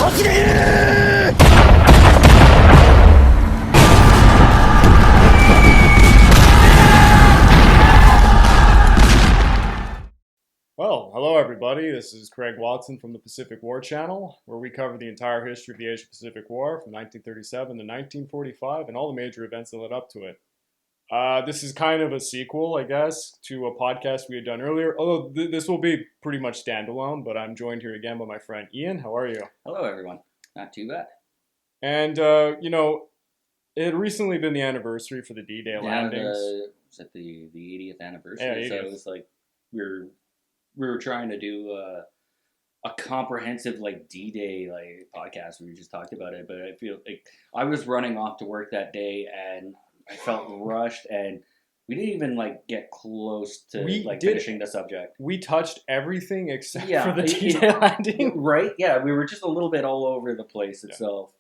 Well, hello everybody. This is Craig Watson from the Pacific War Channel, where we cover the entire history of the Asia-Pacific War from 1937 to 1945 and all the major events that led up to it. This is kind of a sequel, I guess, to a podcast we had done earlier, although this will be pretty much standalone, but I'm joined here again by my friend Ian. How are you? Hello, everyone. Not too bad. And, it had recently been the anniversary for the D-Day landings. Was it the 80th anniversary? Yeah, 80th. So it was like we were trying to do a comprehensive D-Day podcast. We just talked about it, but I feel like I was running off to work that day and I felt rushed, and we didn't even get close to finishing the subject. We touched everything except for the D-Day landing. Right? Yeah, we were just a little bit all over the place itself.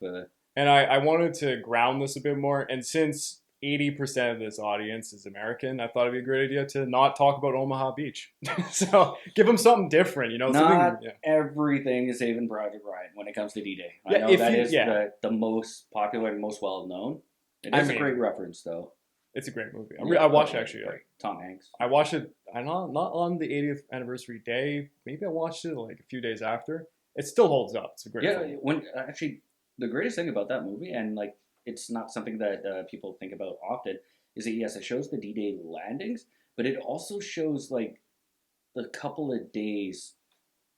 And I wanted to ground this a bit more, and since 80% of this audience is American, I thought it'd be a great idea to not talk about Omaha Beach. So give them something different, Not everything is Saving Private Ryan when it comes to D-Day. I know that is the most popular and most well-known. It is a great reference, though. It's a great movie. I watched it, actually. Tom Hanks. I watched it, not on the 80th anniversary day. Maybe I watched it a few days after. It still holds up. It's a great film. The greatest thing about that movie, and it's not something that people think about often, is that yes, it shows the D-Day landings, but it also shows the couple of days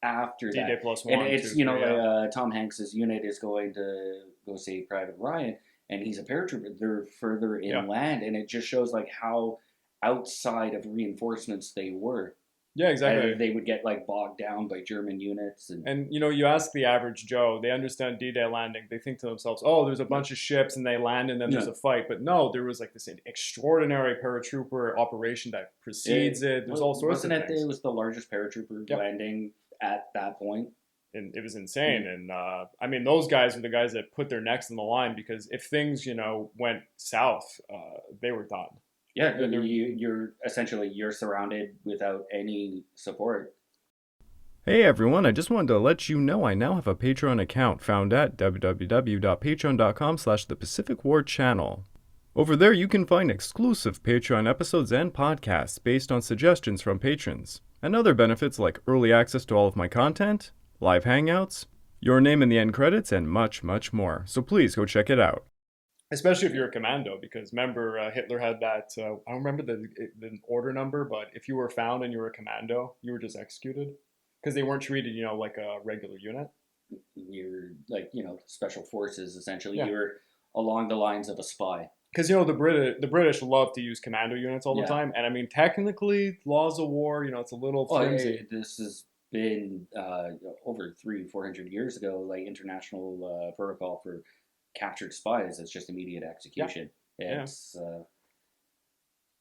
after D-Day that. plus and one, it's two, Tom Hanks's unit is going to go save Private Ryan, and he's a paratrooper. They're further inland, and it just shows how outside of reinforcements they were. Yeah, exactly. They would get bogged down by German units. And you ask the average Joe, they understand D-Day landing. They think to themselves, oh, there's a bunch of ships and they land and then there's a fight. But no, there was this extraordinary paratrooper operation that precedes it. There's all sorts of things. Wasn't it was the largest paratrooper landing at that point? And it was insane. And those guys are the guys that put their necks on the line, because if things, went south, they were done. Yeah, you're surrounded without any support. Hey everyone, I just wanted to let you know I now have a Patreon account found at www.patreon.com/thepacificwarchannel. Over there you can find exclusive Patreon episodes and podcasts based on suggestions from patrons, and other benefits like early access to all of my content, live hangouts, your name in the end credits, and much, much more. So please go check it out. Especially if you're a commando, because remember Hitler had that, I don't remember the order number, but if you were found and you were a commando, you were just executed. Because they weren't treated, like a regular unit. You're special forces, essentially. Yeah. You're along the lines of a spy. Because, the British love to use commando units all the time. And technically, laws of war, it's a little flimsy. This has been over 300-400 years ago, international protocol for captured spies. It's just immediate execution. Yeah. It's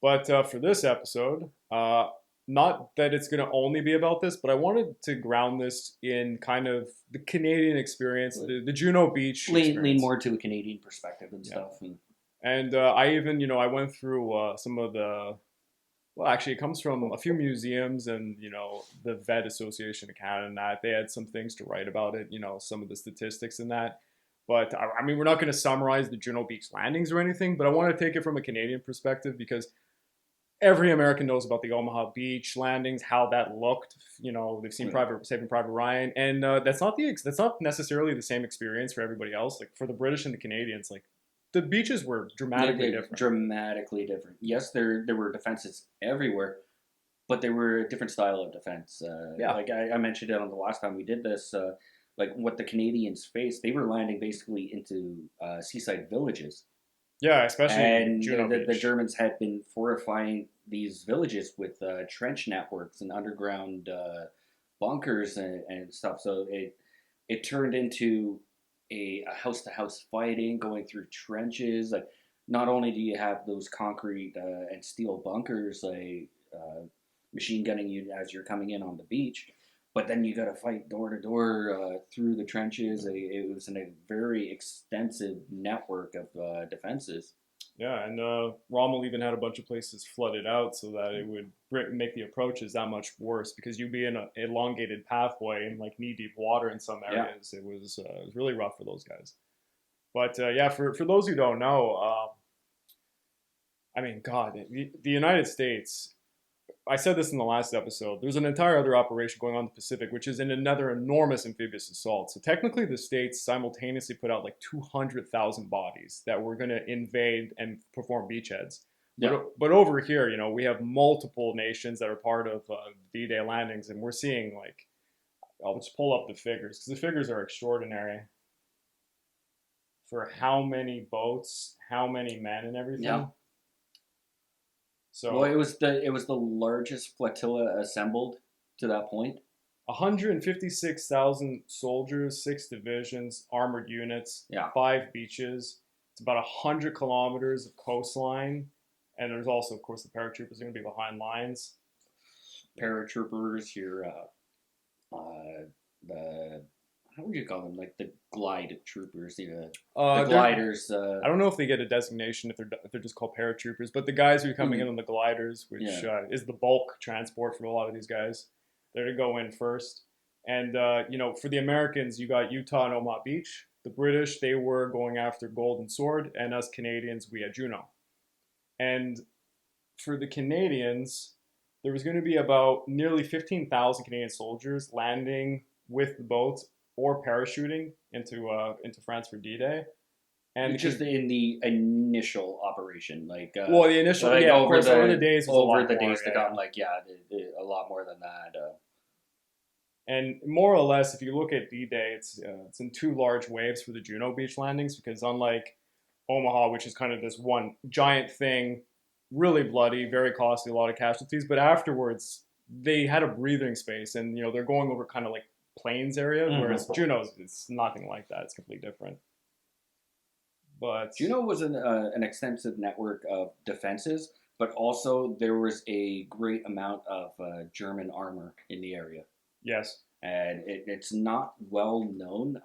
But for this episode, not that it's going to only be about this, but I wanted to ground this in kind of the Canadian experience, the Juno Beach lean more to a Canadian perspective and stuff. And I even, I went through some of the, well, actually, it comes from a few museums and, the Vet Association of Canada and that. They had some things to write about it, some of the statistics in that. But, we're not going to summarize the Juno Beach landings or anything, but I want to take it from a Canadian perspective, because every American knows about the Omaha Beach landings, how that looked. They've seen Saving Private Ryan, and that's not necessarily the same experience for everybody else. For the British and the Canadians, the beaches were dramatically different. Dramatically different. Yes, there were defenses everywhere, but they were a different style of defense. I mentioned it on the last time we did this. What the Canadians faced, they were landing basically into seaside villages. Yeah, especially Juno Beach. The Germans had been fortifying these villages with trench networks and underground bunkers and stuff. So it turned into a house-to-house fighting, going through trenches. Not only do you have those concrete and steel bunkers, machine gunning you as you're coming in on the beach, but then you got to fight door to door through the trenches. It was a very extensive network of defenses. Yeah, and Rommel even had a bunch of places flooded out so that it would make the approaches that much worse because you'd be in an elongated pathway in like knee-deep water in some Yeah. areas. It was really rough for those guys. But yeah, for those who don't know, I mean, God, the United States. I said this in the last episode. There's an entire other operation going on in the Pacific, which is in another enormous amphibious assault. So technically, the states simultaneously put out like 200,000 bodies that were going to invade and perform beachheads. Yeah. But over here, we have multiple nations that are part of D-Day landings, and we're seeing like, I'll just pull up the figures because the figures are extraordinary for how many boats, how many men, and everything. Yeah. So Well, it was the largest flotilla assembled to that point. 156,000 soldiers, 6 divisions, armored units, Yeah. 5 beaches. It's about 100 kilometers of coastline. And there's also, of course, the paratroopers are going to be behind lines. Paratroopers, the how would you call them? Like the glide troopers, the gliders. I don't know if they get a designation if they're just called paratroopers, but the guys who are coming in on the gliders, which is the bulk transport for a lot of these guys, they're to go in first. And for the Americans, you got Utah and Omaha Beach. The British, they were going after Golden Sword, and us Canadians, we had Juno. And for the Canadians, there was going to be about nearly 15,000 Canadian soldiers landing with the boats or parachuting into France for D-Day. And just in the initial operation, the initial, of course, over the days to come, a lot more than that. And more or less, if you look at D-Day, it's in 2 large waves for the Juno Beach landings because unlike Omaha, which is kind of this one giant thing, really bloody, very costly, a lot of casualties, but afterwards they had a breathing space, and they're going over kind of like plains area, whereas Juno's it's nothing like that. It's completely different. But Juno was an extensive network of defenses, but also there was a great amount of German armor in the area. Yes. And it's not well known,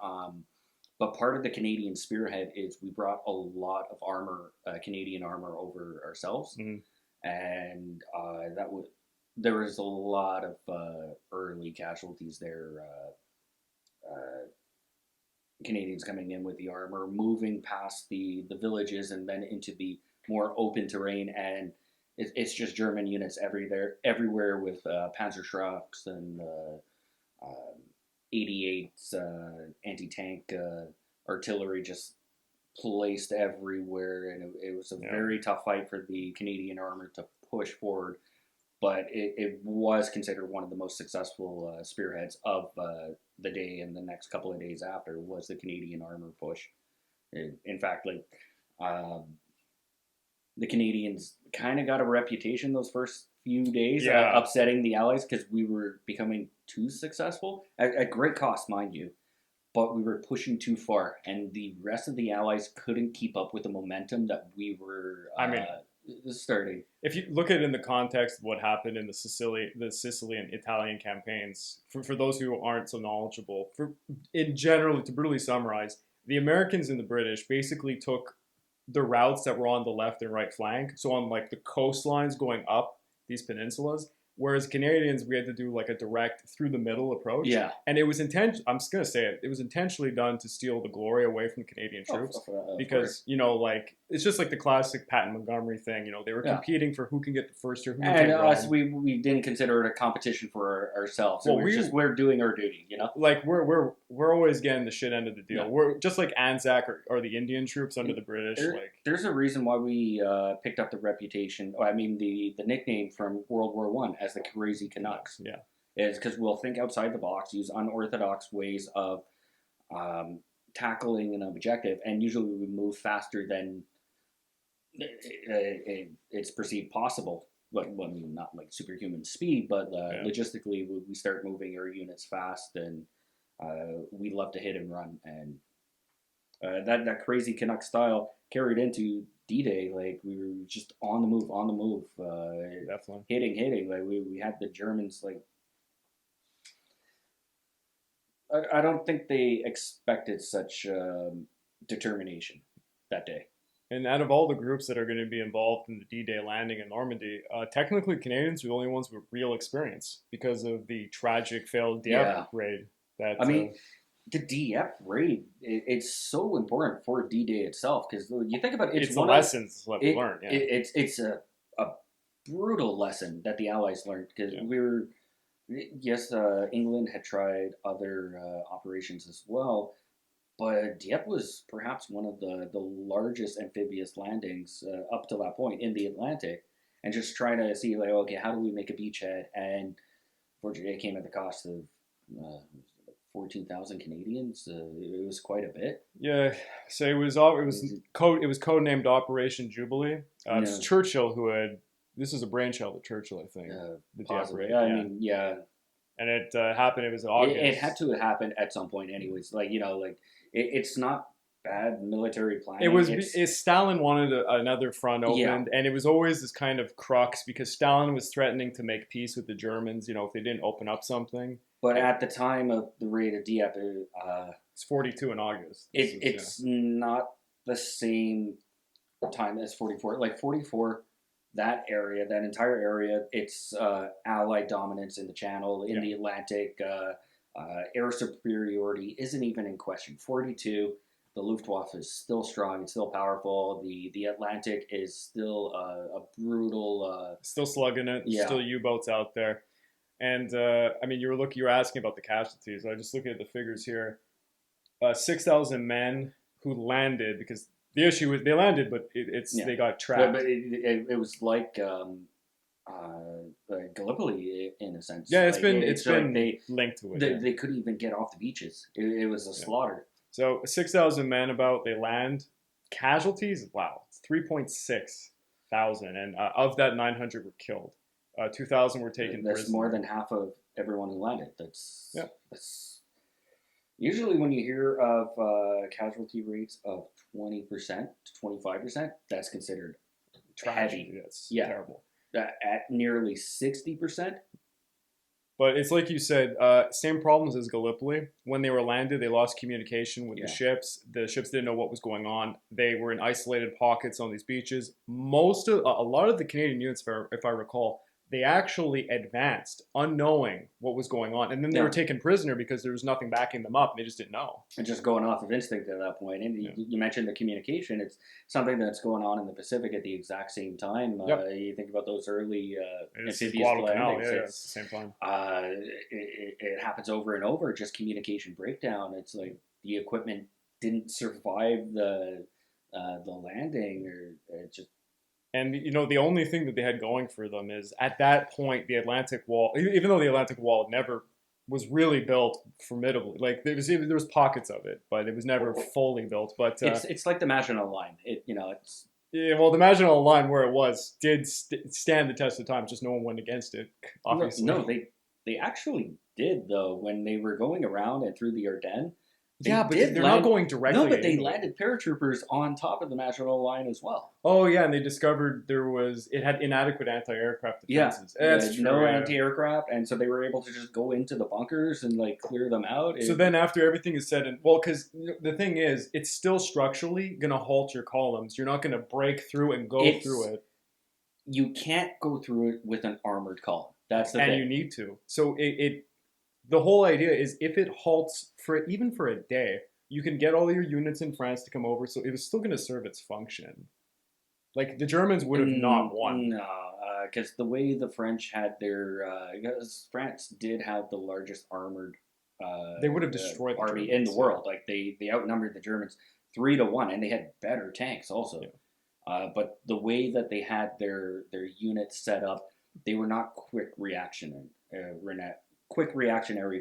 but part of the Canadian spearhead is we brought a lot of armor, Canadian armor, over ourselves, and there was a lot of early casualties there. Canadians coming in with the armor, moving past the villages and then into the more open terrain, and it's just German units everywhere with Panzerschracks and 88s, anti-tank artillery just placed everywhere, and it was a very tough fight for the Canadian armor to push forward. But it was considered one of the most successful spearheads of the day, and the next couple of days after was the Canadian armor push. In fact, the Canadians kind of got a reputation those first few days, upsetting the Allies because we were becoming too successful at great cost, mind you. But we were pushing too far, and the rest of the Allies couldn't keep up with the momentum that we were starting. If you look at it in the context of what happened in the Sicilian and Italian campaigns, for those who aren't so knowledgeable, in general, to brutally summarize, the Americans and the British basically took the routes that were on the left and right flank, so on like the coastlines going up these peninsulas, whereas Canadians, we had to do like a direct through the middle approach. Yeah. And it was I'm just going to say it was intentionally done to steal the glory away from Canadian troops because, it's just like the classic Patton Montgomery thing. They were competing for who can get the first year. And us, we didn't consider it a competition for ourselves. So we're doing our duty, Like we're always getting the shit end of the deal. Yeah. We're just like Anzac or the Indian troops under the British. There's a reason why we picked up the reputation. The nickname from World War I as the Crazy Canucks. Yeah, is because we'll think outside the box, use unorthodox ways of tackling an objective, and usually we move faster than it's perceived possible. But not like superhuman speed, but logistically, we start moving our units fast, and we love to hit and run, and that crazy Canuck style carried into D-Day. Like we were just on the move, definitely hitting. Like we had the Germans like. I don't think they expected such determination that day. And out of all the groups that are going to be involved in the D-Day landing in Normandy, technically Canadians are the only ones with real experience because of the tragic failed Dieppe Yeah. raid. That I mean, the Dieppe raid, it's so important for D-Day itself because you think about it, it's the lessons that we learned. Yeah. It's a brutal lesson that the Allies learned because we were, yes, England had tried other operations as well, but Dieppe was perhaps one of the largest amphibious landings up to that point in the Atlantic, and just trying to see like, okay, how do we make a beachhead? And fortunately, it came at the cost of 14,000 Canadians. It was quite a bit. Yeah, so it was codenamed Operation Jubilee. It's Churchill who had this is a brainchild of Churchill, I think. The Dieppe raid. I mean, yeah. And it happened. It was in August. It had to happen at some point, anyways. Like it's not bad military planning. It was Stalin wanted another front opened, and it was always this kind of crux because Stalin was threatening to make peace with the Germans. If they didn't open up something. But at the time of the raid of Dieppe, it's 42 in August. It's not the same time as 44. Like 44. That area, that entire area, it's Allied dominance in the Channel, in the Atlantic. Air superiority isn't even in question. 42, the Luftwaffe is still strong, it's still powerful. The Atlantic is still a brutal. Still slugging it. Still U-boats out there. And I mean, you were asking about the casualties. I just looking at the figures here. 6,000 men who landed because. The issue is they landed, but they got trapped. But it was like Gallipoli in a sense. Yeah, it's been linked to it. They couldn't even get off the beaches. It was a slaughter. So 6,000 men they land. Casualties, wow, it's 3.6 thousand, and of that 900 were killed. 2,000 were taken prisoner. That's more than half of everyone who landed. That's usually when you hear of casualty rates of 20% to 25%, that's considered tragedy. That's terrible. At nearly 60%. But it's like you said, same problems as Gallipoli. When they were landed, they lost communication with the ships. The ships didn't know what was going on. They were in isolated pockets on these beaches. A lot of the Canadian units, if I recall, they actually advanced unknowing what was going on. And then they were taken prisoner because there was nothing backing them up. And they just didn't know. And just going off of instinct at that point. And you mentioned the communication. It's something that's going on in the Pacific at the exact same time. You think about those early amphibious landings. It's the same time. It happens over and over, just communication breakdown. It's like the equipment didn't survive the landing, or it just. And, the only thing that they had going for them is, at that point, the Atlantic Wall, even though the Atlantic Wall never was really built formidably, like, there was pockets of it, but it was never fully built. But it's like the Maginot Line. It's... Yeah, well, the Maginot Line, where it was, did stand the test of time, just no one went against it, obviously. No, they actually did, though, when they were going around and through the Ardennes. But they're not going directly. No, but they landed paratroopers on top of the Maginot Line as well. Oh yeah, and they discovered it had inadequate anti-aircraft defenses. Yeah, that's true. No anti-aircraft, and so they were able to just go into the bunkers and clear them out. So then, after everything is said, because the thing is, it's still structurally going to halt your columns. You're not going to break through and go through it. You can't go through it with an armored column. That's the thing. And you need to. So the whole idea is if it halts even for a day, you can get all your units in France to come over, so it was still going to serve its function. Like, the Germans would have not won. No, because the way the French had because France did have the largest armored they would have destroyed army in the world. Like, they outnumbered the Germans 3-1, and they had better tanks also. Yeah. But the way that they had their units set up, they were not quick reactionary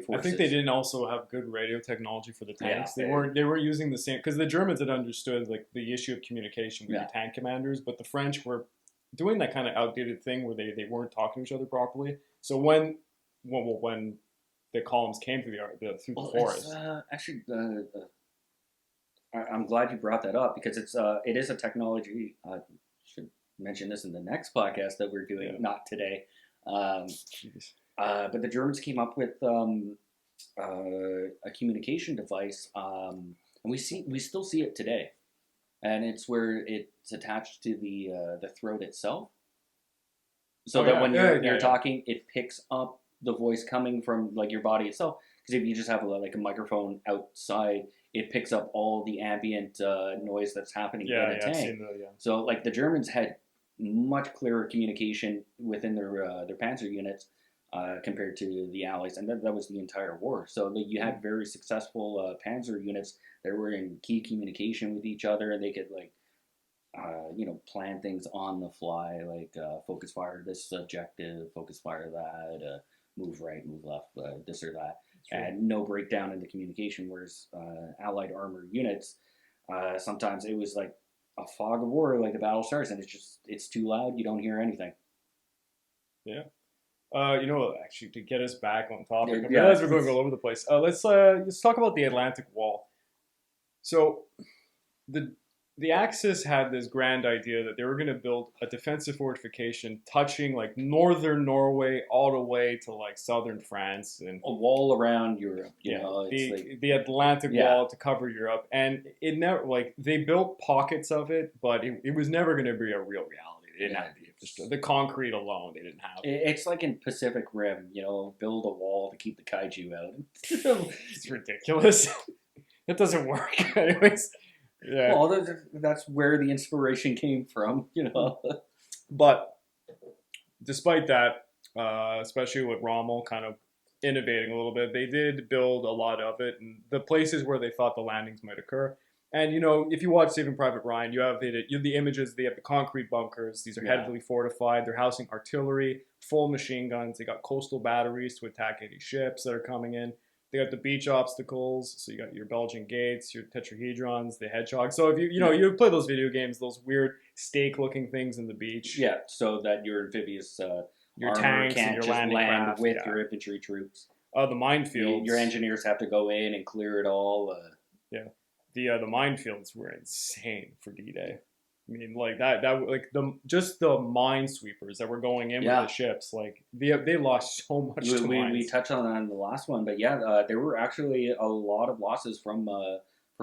forces. I think they didn't also have good radio technology for the tanks. They weren't using the same, because the Germans had understood the issue of communication with the tank commanders, but the French were doing that kind of outdated thing where they weren't talking to each other properly. So when the columns came through the forest, actually, I'm glad you brought that up, because it is a technology. Should mention this in the next podcast that we're doing, not today. But the Germans came up with a communication device, and we still see it today. and it's where it's attached to the throat itself, so Oh that yeah, when yeah, you're yeah, yeah. talking, it picks up the voice coming from like your body itself. Because if you just have like a microphone outside, it picks up all the ambient noise that's happening in Yeah, a yeah, I've tank. seen the yeah. So like the Germans had much clearer communication within their Panzer units compared to the Allies, and that was the entire war. So like, you had very successful Panzer units that were in key communication with each other, and they could like plan things on the fly, like focus fire this objective, focus fire that, move right, move left, this or that, Sure. and no breakdown in the communication. Whereas Allied armored units, sometimes it was like a fog of war, like the battle starts, and it's too loud, you don't hear anything. Yeah. Actually, to get us back on topic, I Yeah, realize we're going all over the place. Let's talk about the Atlantic Wall. So, the the Axis had this grand idea that they were going to build a defensive fortification touching like northern Norway all the way to like southern France and a wall around Europe, yeah, it's like the Atlantic yeah, Wall to cover Europe, and it never like they built pockets of it, but it was never going to be a real reality. They didn't yeah. have the concrete alone. They didn't have. It's like in Pacific Rim, build a wall to keep the kaiju out. It's ridiculous. It doesn't work, anyways. Yeah, Well, that's where the inspiration came from. but despite that, especially with Rommel kind of innovating a little bit, they did build a lot of it, and the places where they thought the landings might occur. And if you watch Saving Private Ryan, you have the images. They have the concrete bunkers. These are Yeah. heavily fortified. They're housing artillery, full machine guns. They got coastal batteries to attack any ships that are coming in. They got the beach obstacles. So you got your Belgian gates, your tetrahedrons, the hedgehogs. So if you play those video games, those weird stake-looking things in the beach. Yeah, so that your amphibious Your armor tanks and can't your just landing land craft, with yeah. your infantry troops. The minefields. Your engineers have to go in and clear it all. Yeah, the minefields were insane for D-Day. I mean, like that like just the minesweepers that were going in Yeah. with the ships, like they lost so much to We mines. touched on that in the last one, but yeah, there were actually a lot of losses from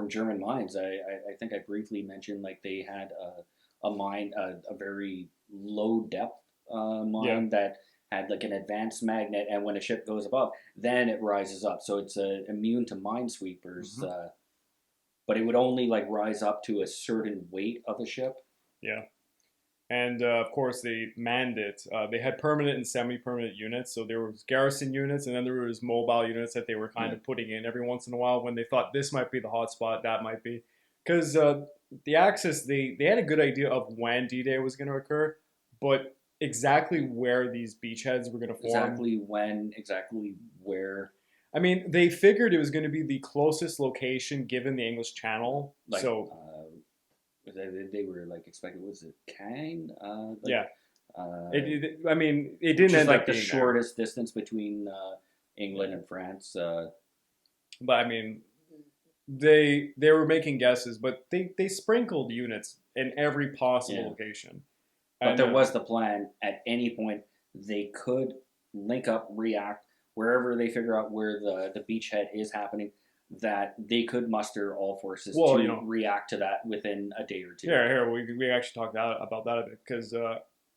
German mines. I think I briefly mentioned like they had a mine, a very low depth mine that had like an advanced magnet, and when a ship goes above, then it rises up. So it's immune to minesweepers, but it would only like rise up to a certain weight of a ship. Yeah. And of course, they manned it. They had permanent and semi-permanent units. So there was garrison units, and then there was mobile units that they were kind of putting in every once in a while when they thought this might be the hot spot, that might be. Because the Axis, they had a good idea of when D-Day was going to occur, but exactly where these beachheads were going to form. Exactly when, exactly where. I mean, they figured it was going to be the closest location given the English Channel. Like, so they were like expecting, was it Caen? yeah. It didn't which is end like up the being shortest distance between England and France. But I mean, they were making guesses, but they sprinkled units in every possible location. But there was the plan at any point they could link up, react wherever they figure out where the beachhead is happening. That they could muster all forces to react to that within a day or two. Yeah, here we actually talked about that a bit because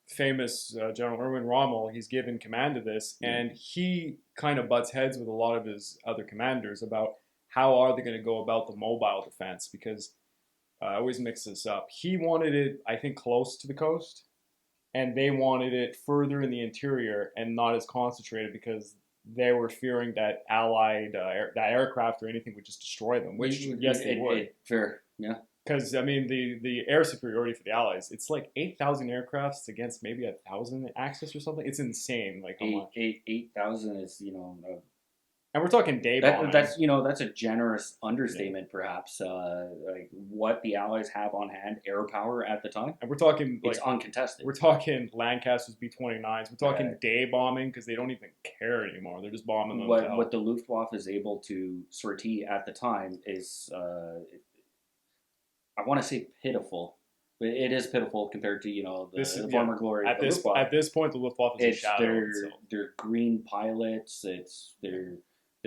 famous General Erwin Rommel, he's given command of this, and he kind of butts heads with a lot of his other commanders about how are they going to go about the mobile defense, because I always mix this up. He wanted it, I think, close to the coast, and they wanted it further in the interior and not as concentrated because they were fearing that Allied that aircraft or anything would just destroy them, which, yes, they would. Fair, yeah. Because, I mean, the air superiority for the Allies, it's like 8,000 aircrafts against maybe 1,000 Axis or something. It's insane, like how much. 8,000 is, and we're talking day bombing. That's a generous understatement, perhaps. Like what the Allies have on hand, air power at the time. And we're talking it's uncontested. We're talking Lancasters B-29s. We're talking day bombing because they don't even care anymore. They're just bombing them. What the Luftwaffe is able to sortie at the time is, I want to say pitiful. But it is pitiful compared to the former glory of the Luftwaffe. At this point, the Luftwaffe is a shadow. They're green pilots. They're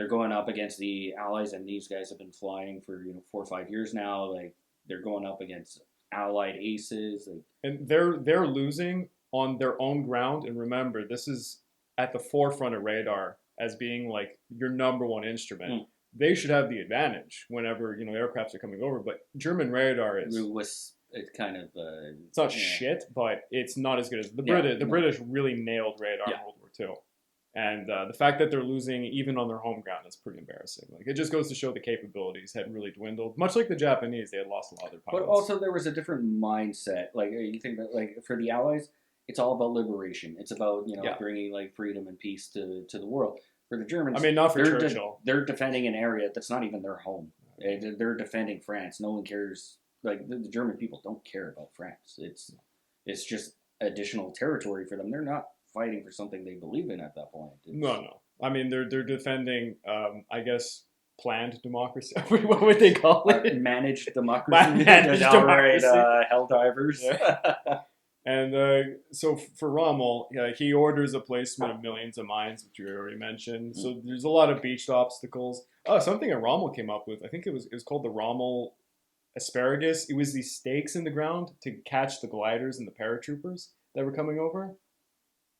going up against the Allies, and these guys have been flying for 4 or 5 years now. Like they're going up against Allied aces. Like, And they're losing on their own ground. And remember, this is at the forefront of radar as being like your number one instrument. Mm. They should have the advantage whenever aircrafts are coming over. But German radar is it's kind of it's not shit, but it's not as good as the Yeah, British. The no. British really nailed radar in Yeah. World War II. And the fact that they're losing even on their home ground is pretty embarrassing. Like, it just goes to show the capabilities had really dwindled. Much like the Japanese, they had lost a lot of their pilots. But also there was a different mindset. Like you think that, like for the Allies, it's all about liberation. It's about Yeah. bringing like freedom and peace to the world. For the Germans, I mean, not for they're Churchill. they're defending an area that's not even their home. They're defending France. No one cares. Like the German people don't care about France. It's just additional territory for them. They're not fighting for something they believe in at that point. No. I mean, they're defending, I guess, planned democracy. What would they call it? Managed democracy. Managed Outright democracy. hell divers. Yeah. And so for Rommel, he orders a placement of millions of mines, which you already mentioned. So there's a lot of beached obstacles. Oh, something that Rommel came up with. I think it was called the Rommel asparagus. It was these stakes in the ground to catch the gliders and the paratroopers that were coming over.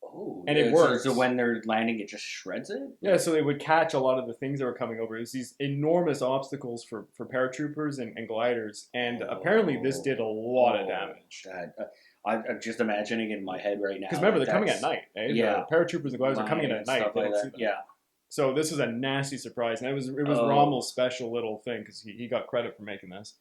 Oh, And it so- works. So when they're landing, it just shreds it? Yeah, so they would catch a lot of the things that were coming over. It was these enormous obstacles for paratroopers and gliders, and apparently this did a lot of damage. God. I'm just imagining in my head right now. Because remember, like, they're coming at that's night. Eh? yeah. The paratroopers and gliders are coming in at night. stuff They like don't see that. them. Yeah. So this was a nasty surprise, and it was Oh. Rommel's special little thing because he got credit for making this.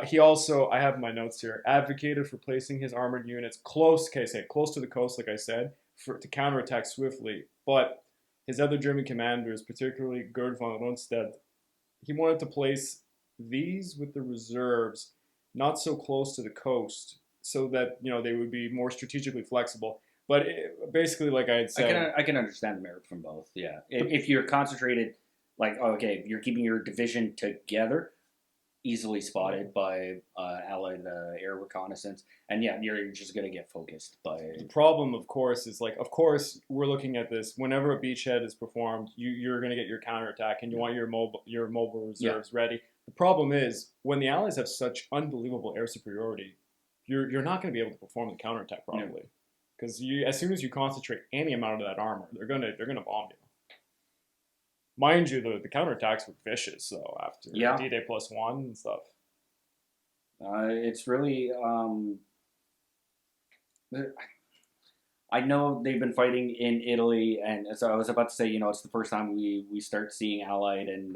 He also, I have my notes here, advocated for placing his armored units close to the coast, like I said, to counterattack swiftly. But his other German commanders, particularly Gerd von Rundstedt, he wanted to place these with the reserves not so close to the coast, so that they would be more strategically flexible. But basically, like I had said, I can understand the merit from both. Yeah. If you're concentrated, like, okay, you're keeping your division together, easily spotted by Allied air reconnaissance, and yeah, you're just gonna get focused by. the problem, of course, is of course, we're looking at this. Whenever a beachhead is performed, you're going to get your counterattack, and you want your mobile reserves ready. The problem is when the Allies have such unbelievable air superiority, you're not going to be able to perform the counterattack properly, because as soon as you concentrate any amount of that armor, they're gonna bomb you. Mind you, the counterattacks were vicious, though, after D-Day +1 and stuff. It's really. I know they've been fighting in Italy, and so I was about to say, it's the first time we start seeing Allied and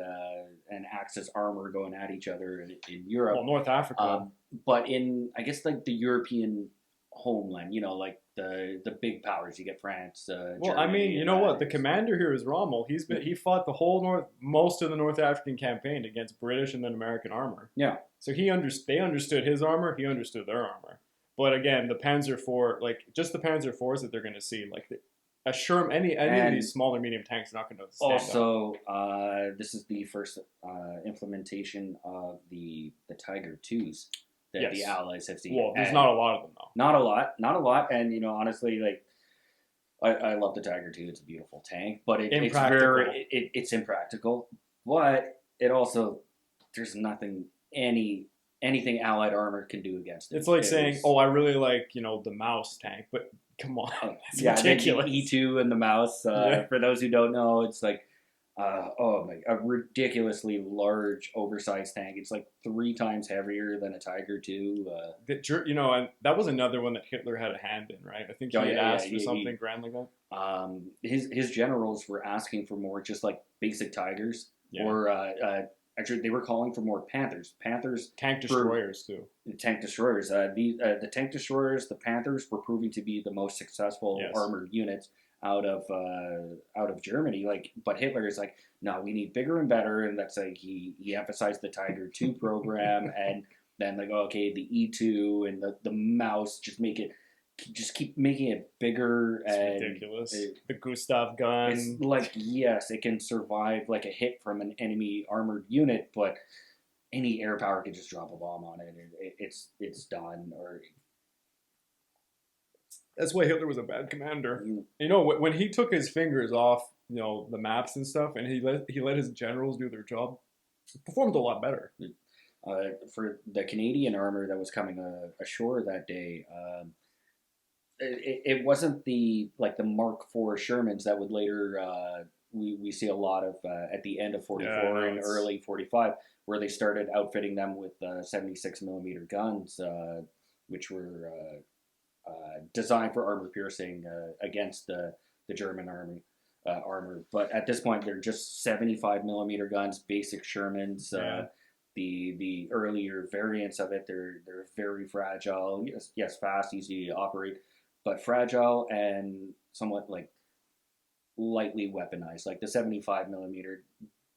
Axis armor going at each other in Europe. Well, North Africa. But in, I guess, like the European homeland, like the big powers, you get France. Well, Germany, I mean, you know what? The commander here is Rommel. He fought the whole most of the North African campaign against British and then American armor. Yeah. So they understood his armor. He understood their armor. But again, the Panzer IV, just the Panzer IVs that they're going to see, like any of these smaller medium tanks are not going to stand also, up. this is the first implementation of the Tiger IIs that the Allies have seen. Well, there's not a lot of them though. Not a lot, and honestly, like I love the Tiger II. It's a beautiful tank, but it's impractical. But it also, there's anything Allied armor can do against it. It's like saying, "Oh, I really like the Mouse tank," but come on, that's ridiculous. The E2 and the Mouse. For those who don't know, it's like a ridiculously large, oversized tank. It's like 3 times heavier than a Tiger II. And that was another one that Hitler had a hand in, right? I think he had asked for something grand like that. His generals were asking for more, just like basic Tigers, or actually they were calling for more Panthers. Tank destroyers too. Tank destroyers. The tank destroyers, the Panthers, were proving to be the most successful armored units out of Germany. But Hitler is like, no, we need bigger and better, and that's like he emphasized the Tiger II program, and then okay, the E2 and the Mouse, just keep making it bigger. It's ridiculous. The Gustav gun. It's like, yes, it can survive like a hit from an enemy armored unit, but any air power can just drop a bomb on it, and it's done. Or that's why Hitler was a bad commander. When he took his fingers off, the maps and stuff, and he let his generals do their job, it performed a lot better. For the Canadian armor that was coming ashore that day, it wasn't the Mark IV Shermans that would later we see a lot of at the end of 44 no, and early 45, where they started outfitting them with 76 millimeter guns, which were designed for armor piercing against the German army. Armor, but at this point they're just 75 millimeter guns, basic Shermans. Yeah. The earlier variants of it, they're very fragile. Yes, fast, easy to operate, but fragile and somewhat like lightly weaponized. Like the 75 millimeter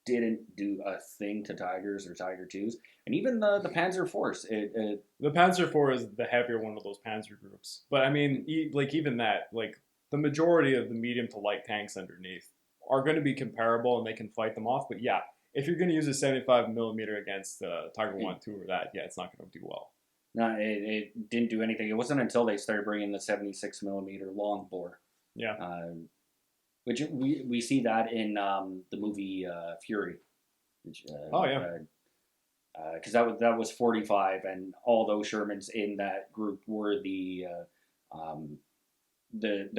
didn't do a thing to Tigers or Tiger twos, and even the Panzer Force. The Panzer IV is the heavier one of those Panzer groups. But I mean, even that, like the majority of the medium to light tanks underneath are going to be comparable and they can fight them off. But yeah, if you're going to use a 75 millimeter against Tiger 1, 2, or that, yeah, it's not going to do well. No, it didn't do anything. It wasn't until they started bringing the 76 millimeter long bore. Yeah. Which we see that in the movie Fury. Which, because that was 45, and all those Shermans in that group were the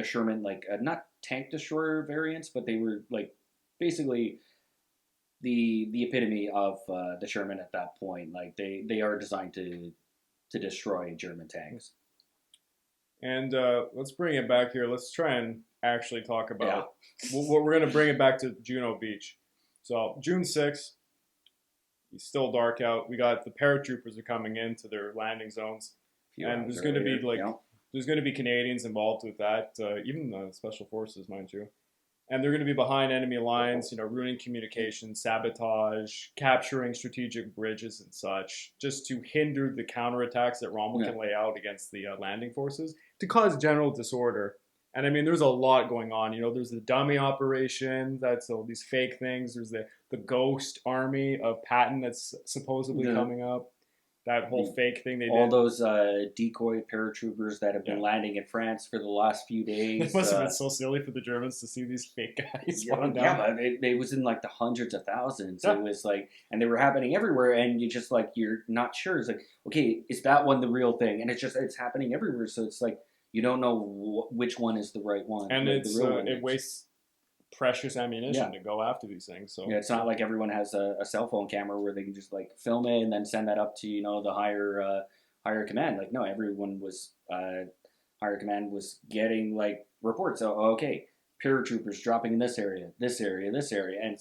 Sherman, like not tank destroyer variants, but they were like basically the epitome of the Sherman at that point. Like they are designed to destroy German tanks. And let's bring it back here. Let's try and actually talk about we're going to bring it back to Juno Beach. So June 6th, it's still dark out. We got the paratroopers are coming into their landing zones, and there's going to be there's going to be Canadians involved with that, even the special forces, mind you. And they're going to be behind enemy lines, ruining communication, sabotage, capturing strategic bridges and such, just to hinder the counterattacks that Rommel can lay out against the landing forces, to cause general disorder. And I mean, there's a lot going on. There's the dummy operation, that's all these fake things. There's the ghost army of Patton that's supposedly coming up. That whole fake thing they did. All those decoy paratroopers that have been landing in France for the last few days. It must have been so silly for the Germans to see these fake guys falling down. Yeah, but it was in like the hundreds of thousands. Yeah. It was like, and they were happening everywhere, and you just like, you're not sure. It's like, okay, is that one the real thing? And it's happening everywhere, so it's like, you don't know which one is the right one. And it wastes precious ammunition to go after these things. So it's not like everyone has a cell phone camera where they can just like film it and then send that up to the higher command. Like no, everyone was higher command was getting like reports. So okay, paratroopers dropping in this area, and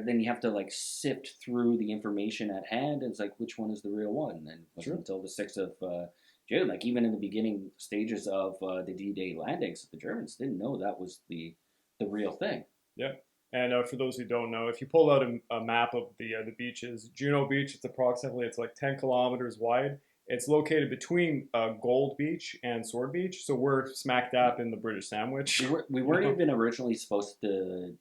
then you have to like sift through the information at hand. And it's like, which one is the real one? And it wasn't until the 6th of June, like even in the beginning stages of the D-Day landings, the Germans didn't know that was the real thing. Yeah. And for those who don't know, if you pull out a map of the beaches, Juno Beach, it's like 10 kilometers wide. It's located between Gold Beach and Sword Beach, so we're smack dab in the British Sandwich. We weren't even originally supposed to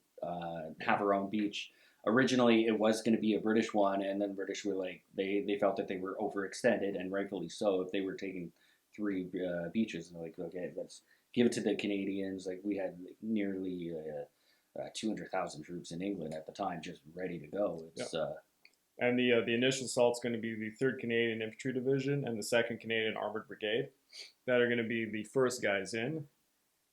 have our own beach. Originally, it was going to be a British one, and then British were like, they felt that they were overextended, and rightfully so, if they were taking 3 beaches. And they're like, okay, let's give it to the Canadians. Like we had nearly 200,000 troops in England at the time, just ready to go. And the initial assault's going to be the 3rd Canadian Infantry Division and the 2nd Canadian Armored Brigade that are going to be the first guys in.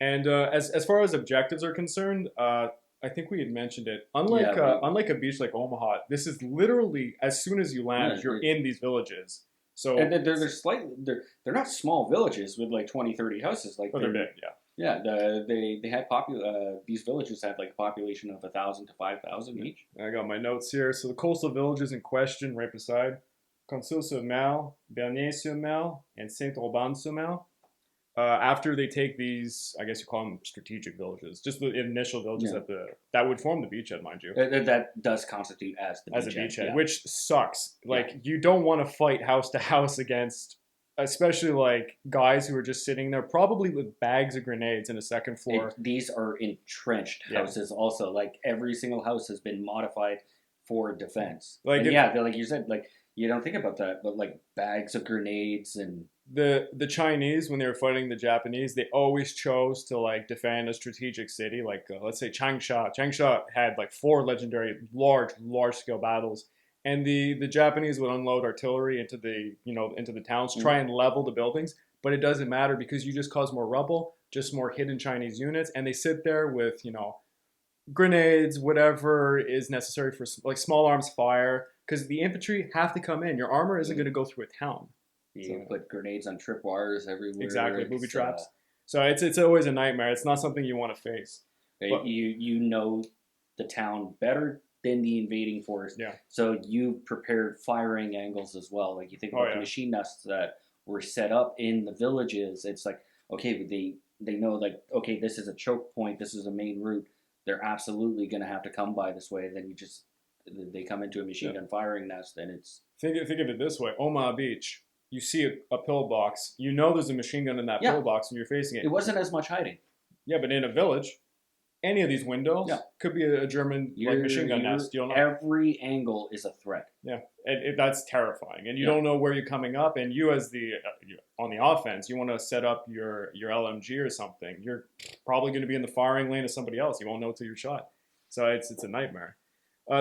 And as far as objectives are concerned, I think we had mentioned it. Unlike a beach like Omaha, this is literally as soon as you land, you're in these villages. So and they're not small villages with like 20, 30 houses. Like they're big, yeah. They had these villages had like a population of 1,000 to 5,000 each. I got my notes here. So the coastal villages in question, right beside Consul-sur-Mer, Bernier-sur-Mer, and Saint-Auban-sur-Mer. After they take these, I guess you call them strategic villages, just the initial villages that would form the beachhead, mind you. That does constitute as the beachhead, which sucks. Like you don't want to fight house to house against, especially like guys who are just sitting there, probably with bags of grenades in a second floor. These are entrenched houses, also. Like every single house has been modified for defense. Like you said, like you don't think about that, but like bags of grenades and. The Chinese, when they were fighting the Japanese, they always chose to like defend a strategic city, like let's say Changsha. Changsha had like 4 legendary large scale battles, and the Japanese would unload artillery into the towns, try and level the buildings, but it doesn't matter because you just cause more rubble, just more hidden Chinese units, and they sit there with grenades, whatever is necessary for like small arms fire, because the infantry have to come in. Your armor isn't going to go through a town. You put grenades on tripwires everywhere. Exactly, booby traps. So it's always a nightmare. It's not something you want to face. But, you know the town better than the invading force. Yeah. So you prepared firing angles as well. Like you think about the machine nests that were set up in the villages. It's like, okay, they know like, okay, this is a choke point. This is a main route. They're absolutely going to have to come by this way. Then they come into a machine gun firing nest, and it's think of it this way: Omaha Beach. You see a pillbox. You know there's a machine gun in that pillbox when you're facing it. It wasn't as much hiding. Yeah, but in a village, any of these windows could be a German machine gun nest. You don't know. Every angle is a threat. Yeah, that's terrifying, and you don't know where you're coming up. And you, as the on the offense, you want to set up your LMG or something. You're probably going to be in the firing lane of somebody else. You won't know till you're shot. So it's a nightmare.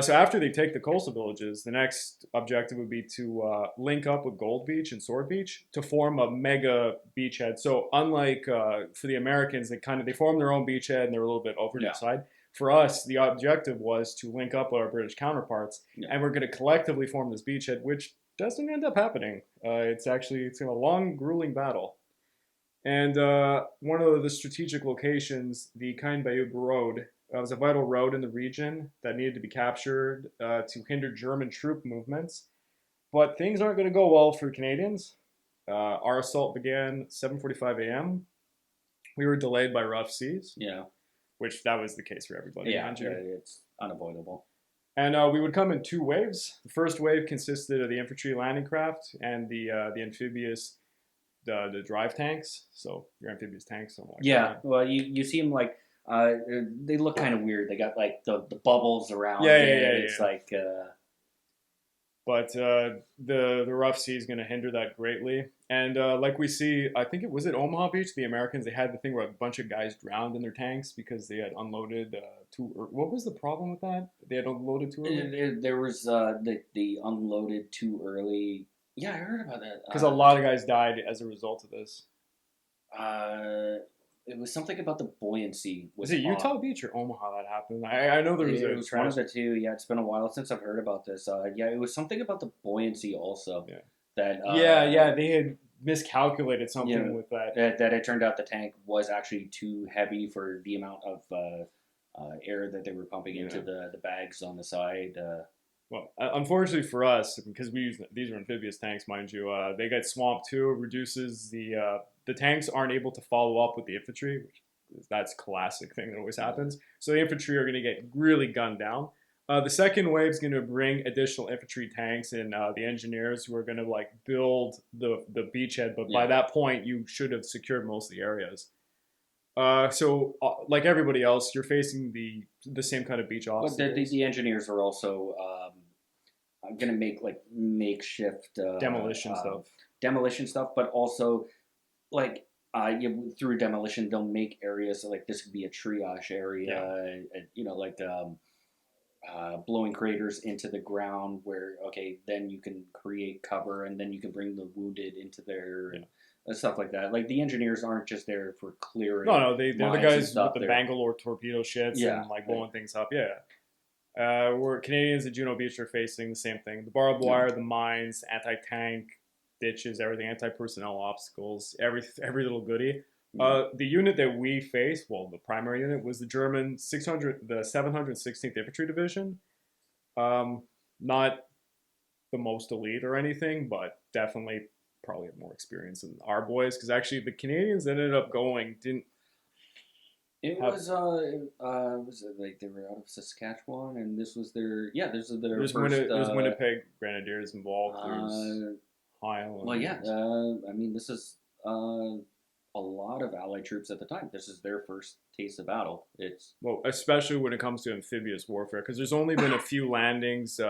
So after they take the coastal villages, the next objective would be to link up with Gold Beach and Sword Beach to form a mega beachhead. So unlike for the Americans, they formed their own beachhead and they're a little bit over to the side. For us, the objective was to link up with our British counterparts, and we're going to collectively form this beachhead, which doesn't end up happening. It's a long, grueling battle. And one of the strategic locations, the Caen Bayeux Road, was a vital road in the region that needed to be captured to hinder German troop movements. But things aren't going to go well for Canadians. Our assault began 7:45 a.m. We were delayed by rough seas. Yeah. Which that was the case for everybody. Yeah, it's unavoidable. And we would come in two waves. The first wave consisted of the infantry landing craft and the amphibious, the drive tanks. So your amphibious tanks. Something like that. Well, you see them like, they look kind of weird. They got like the bubbles around. It's like. But the rough sea is going to hinder that greatly. And like we see, I think it was at Omaha Beach, the Americans, they had the thing where a bunch of guys drowned in their tanks because they had unloaded what was the problem with that? They had unloaded too early? There was the unloaded too early. Yeah, I heard about that. Because a lot of guys died as a result of this. It was something about the buoyancy. Was it Utah Beach or Omaha that happened? I know there was it was one of the two. Yeah, it's been a while since I've heard about this. It was something about the buoyancy also. Yeah. That they had miscalculated something with that. That it turned out the tank was actually too heavy for the amount of air that they were pumping into the bags on the side. Well, unfortunately for us, because these are amphibious tanks, mind you, they get swamped too. It reduces the tanks aren't able to follow up with the infantry, that's a classic thing that always happens. So the infantry are going to get really gunned down. The second wave is going to bring additional infantry tanks and the engineers who are going to build the beachhead. But by that point, you should have secured most of the areas. So like everybody else, you're facing the same kind of beach obstacles. But the engineers are also going to make makeshift demolition stuff, but also through demolition they'll make areas like this could be a triage area. Blowing craters into the ground where then you can create cover and then you can bring the wounded into there and stuff like that. Like the engineers aren't just there for clearing. No, they're the guys with the Bangalore torpedo shits and blowing things up. We're Canadians at Juno Beach are facing the same thing: the barbed wire, the mines, anti-tank ditches, everything, anti-personnel obstacles, every little goodie. The unit that we faced, the primary unit, was the German 716th Infantry Division. Not the most elite or anything, but definitely probably have more experience than our boys, because actually the Canadians that ended up going didn't. Was it like they were out of Saskatchewan, and this was their There's first. There's Winnipeg Grenadiers involved. There's Highland. This is a lot of Allied troops at the time. This is their first taste of battle. Especially when it comes to amphibious warfare, because there's only been a few landings.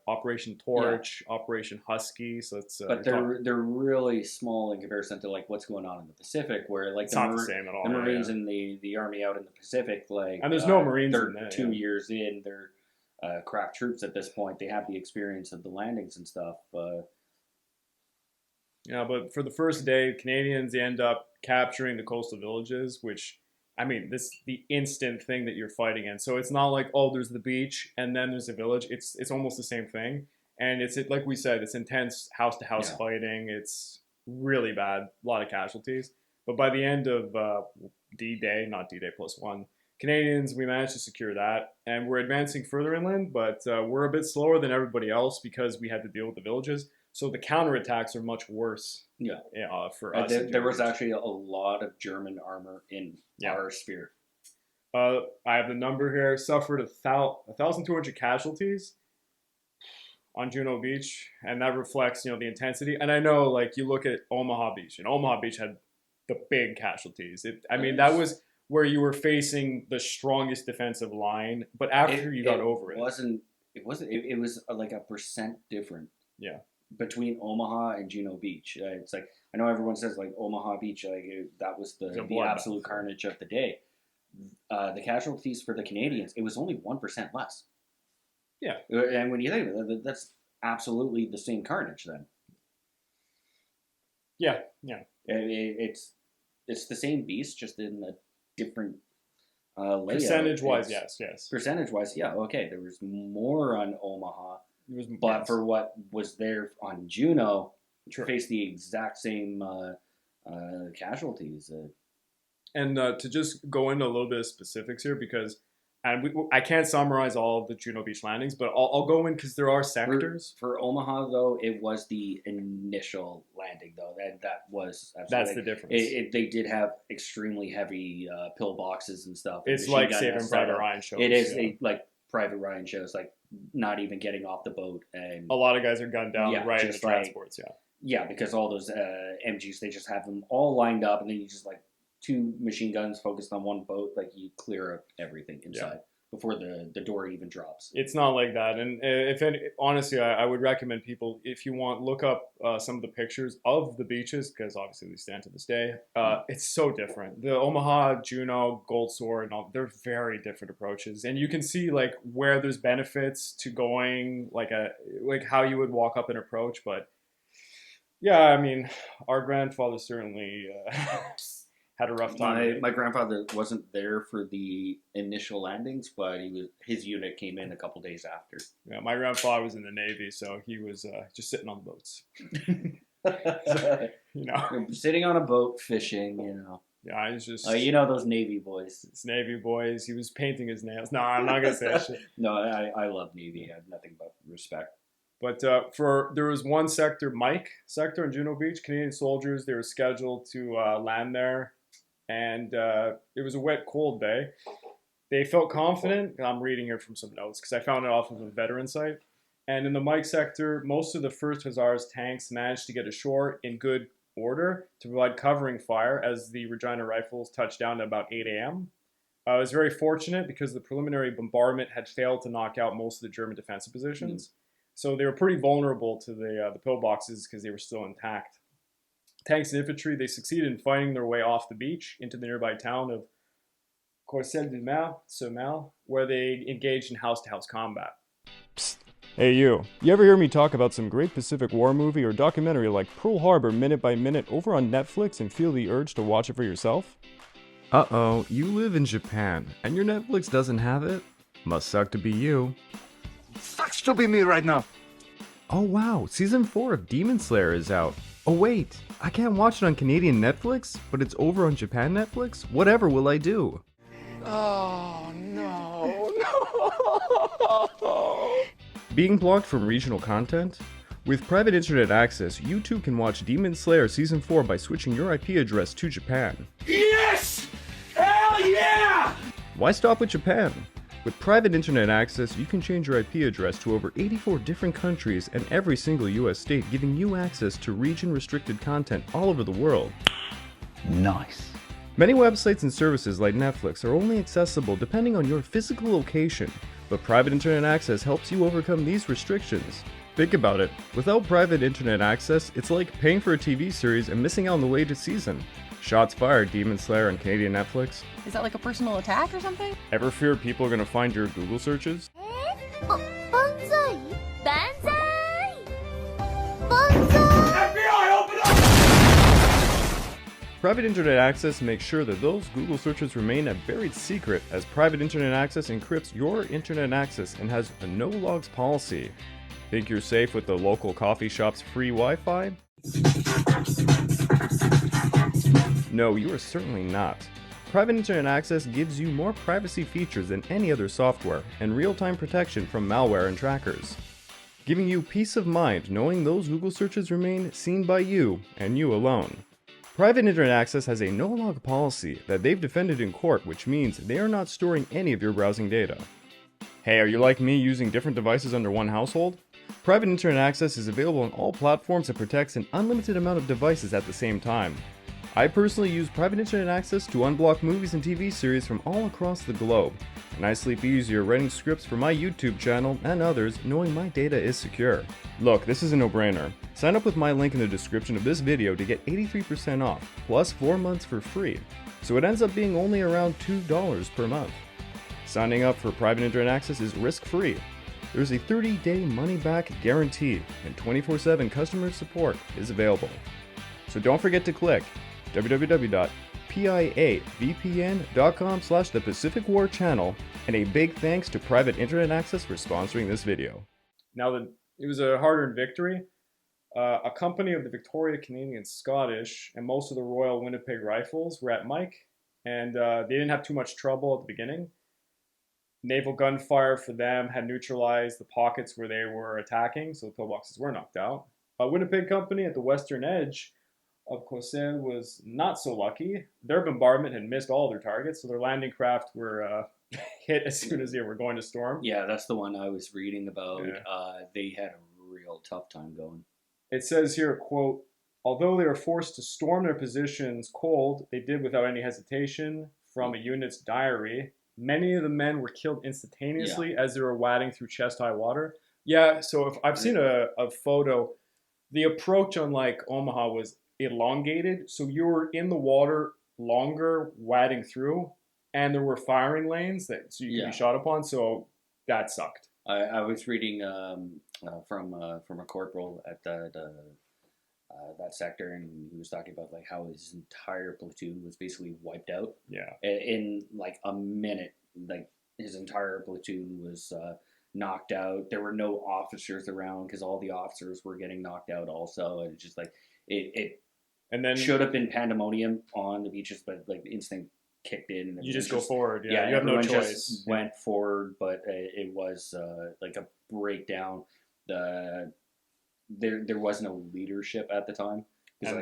Operation Torch, Operation Husky. So it's but they're really small in comparison to what's going on in the Pacific, where it's not the same at all. The Marines and the Army out in the Pacific, and there's no Marines they're in there. 2 years in. They're craft troops at this point. They have the experience of the landings and stuff. Yeah, but for the first day, Canadians, they end up capturing the coastal villages, which, I mean, this the instant thing that you're fighting in. So it's not like, oh, there's the beach and then there's a village. It's almost the same thing. And it's like we said, it's intense house to house fighting. It's really bad, a lot of casualties. But by the end of D-Day, not D-Day +1, Canadians, we managed to secure that, and we're advancing further inland, but we're a bit slower than everybody else because we had to deal with the villages. So the counterattacks are much worse. For us. There was actually a lot of German armor in our sphere. I have the number here. Suffered 1,200 casualties on Juno Beach, and that reflects, the intensity. And I know, like, you look at Omaha Beach, and Omaha Beach had the big casualties. That was where you were facing the strongest defensive line, but after you got over it. It was like a percent different. Yeah. Between Omaha and Juno Beach. It's like, I know everyone says like Omaha Beach, like that was the absolute carnage of the day. The casualties for the Canadians, it was only 1% less. Yeah. And when you think of it, that's absolutely the same carnage then. Yeah. It's the same beast, just in a different layout. Percentage-wise, yes. Percentage-wise, yeah, okay. There was more on Omaha, but for what was there on Juno, faced the exact same casualties. And to just go into a little bit of specifics here, because I can't summarize all of the Juno Beach landings, but I'll go in because there are sectors. For Omaha, though, it was the initial landing, though. That was that's the difference. They did have extremely heavy pillboxes and stuff. It's like Saving Private Ryan shows. It is like Private Ryan shows, like not even getting off the boat. And a lot of guys are gunned down right in the transports, Yeah, because all those MGs, they just have them all lined up, and then you just like 2 machine guns focused on one boat, like you clear up everything inside before the door even drops. It's not like that. And honestly, I would recommend people, if you want, look up some of the pictures of the beaches, because obviously they stand to this day. It's so different. The Omaha, Juno, Gold Sword, and all, they're very different approaches. And you can see like where there's benefits to going like how you would walk up and approach. But yeah, I mean, our grandfather certainly had a rough time. My grandfather wasn't there for the initial landings, but his unit came in a couple days after. Yeah, my grandfather was in the Navy, so he was just sitting on the boats. Sitting on a boat fishing, Yeah, he's just. Those Navy boys. It's Navy boys. He was painting his nails. No, I'm not gonna say that shit. No, I love Navy. I have nothing but respect. But there was one sector, Mike sector in Juno Beach. Canadian soldiers, they were scheduled to land there. And it was a wet, cold day. They felt confident. I'm reading here from some notes because I found it off of a veteran site. And in the Mike sector, most of the 1st Hussars tanks managed to get ashore in good order to provide covering fire as the Regina Rifles touched down at about 8 a.m. I was very fortunate because the preliminary bombardment had failed to knock out most of the German defensive positions. So they were pretty vulnerable to the pillboxes because they were still intact. Tanks and infantry, they succeeded in fighting their way off the beach into the nearby town of Courcelles-du-Mer, where they engaged in house-to-house combat. Psst. Hey you ever hear me talk about some great Pacific War movie or documentary like Pearl Harbor Minute by Minute over on Netflix and feel the urge to watch it for yourself? Uh-oh, you live in Japan, and your Netflix doesn't have it? Must suck to be you. Sucks to be me right now. Oh wow, Season 4 of Demon Slayer is out. Oh wait, I can't watch it on Canadian Netflix, but it's over on Japan Netflix? Whatever will I do? Oh, no. Being blocked from regional content? With private internet access, you too can watch Demon Slayer Season 4 by switching your IP address to Japan. Yes! Hell yeah! Why stop with Japan? With private internet access, you can change your IP address to over 84 different countries and every single US state, giving you access to region-restricted content all over the world. Nice. Many websites and services like Netflix are only accessible depending on your physical location, but private internet access helps you overcome these restrictions. Think about it. Without private internet access, it's like paying for a TV series and missing out on the latest season. Shots fired, Demon Slayer on Canadian Netflix. Is that like a personal attack or something? Ever fear people are gonna find your Google searches? Banzai! Banzai! Banzai! FBI, open up! Private internet access makes sure that those Google searches remain a buried secret, as private internet access encrypts your internet access and has a no logs policy. Think you're safe with the local coffee shop's free Wi-Fi? No, you are certainly not. Private internet access gives you more privacy features than any other software and real-time protection from malware and trackers, giving you peace of mind knowing those Google searches remain seen by you and you alone. Private internet access has a no-log policy that they've defended in court, which means they are not storing any of your browsing data. Hey, are you like me using different devices under one household? Private internet access is available on all platforms and protects an unlimited amount of devices at the same time. I personally use private internet access to unblock movies and TV series from all across the globe, and I sleep easier writing scripts for my YouTube channel and others knowing my data is secure. Look, this is a no-brainer. Sign up with my link in the description of this video to get 83% off, plus 4 months for free, so it ends up being only around $2 per month. Signing up for private internet access is risk-free. There's a 30-day money-back guarantee, and 24/7 customer support is available. So don't forget to click www.piavpn.com/the Pacific War Channel, and a big thanks to Private Internet Access for sponsoring this video. Now, it was a hard-earned victory. A company of the Victoria, Canadian, Scottish, and most of the Royal Winnipeg Rifles were at Mike, and they didn't have too much trouble at the beginning. Naval gunfire for them had neutralized the pockets where they were attacking, so the pillboxes were knocked out. A Winnipeg company at the western edge of Courcelles was not so lucky. Their bombardment had missed all their targets, so their landing craft were hit as soon as they were going to storm. Yeah, that's the one I was reading about. Yeah. They had a real tough time going. It says here, quote, although they were forced to storm their positions cold, they did without any hesitation. From a unit's diary, many of the men were killed instantaneously as they were wading through chest-high water. Yeah, so if I've seen a photo, the approach on like Omaha was elongated, so you were in the water longer wading through, and there were firing lanes that so you could be shot upon, so that sucked. I was reading from a corporal at that sector, and he was talking about like how his entire platoon was basically wiped out. Yeah, in like a minute, like his entire platoon was knocked out. There were no officers around because all the officers were getting knocked out also, and it's just like it and then should have been pandemonium on the beaches, but like the instinct kicked in. And you just go forward. Yeah, you have no choice. Just went forward, but it was like a breakdown. There was no leadership at the time because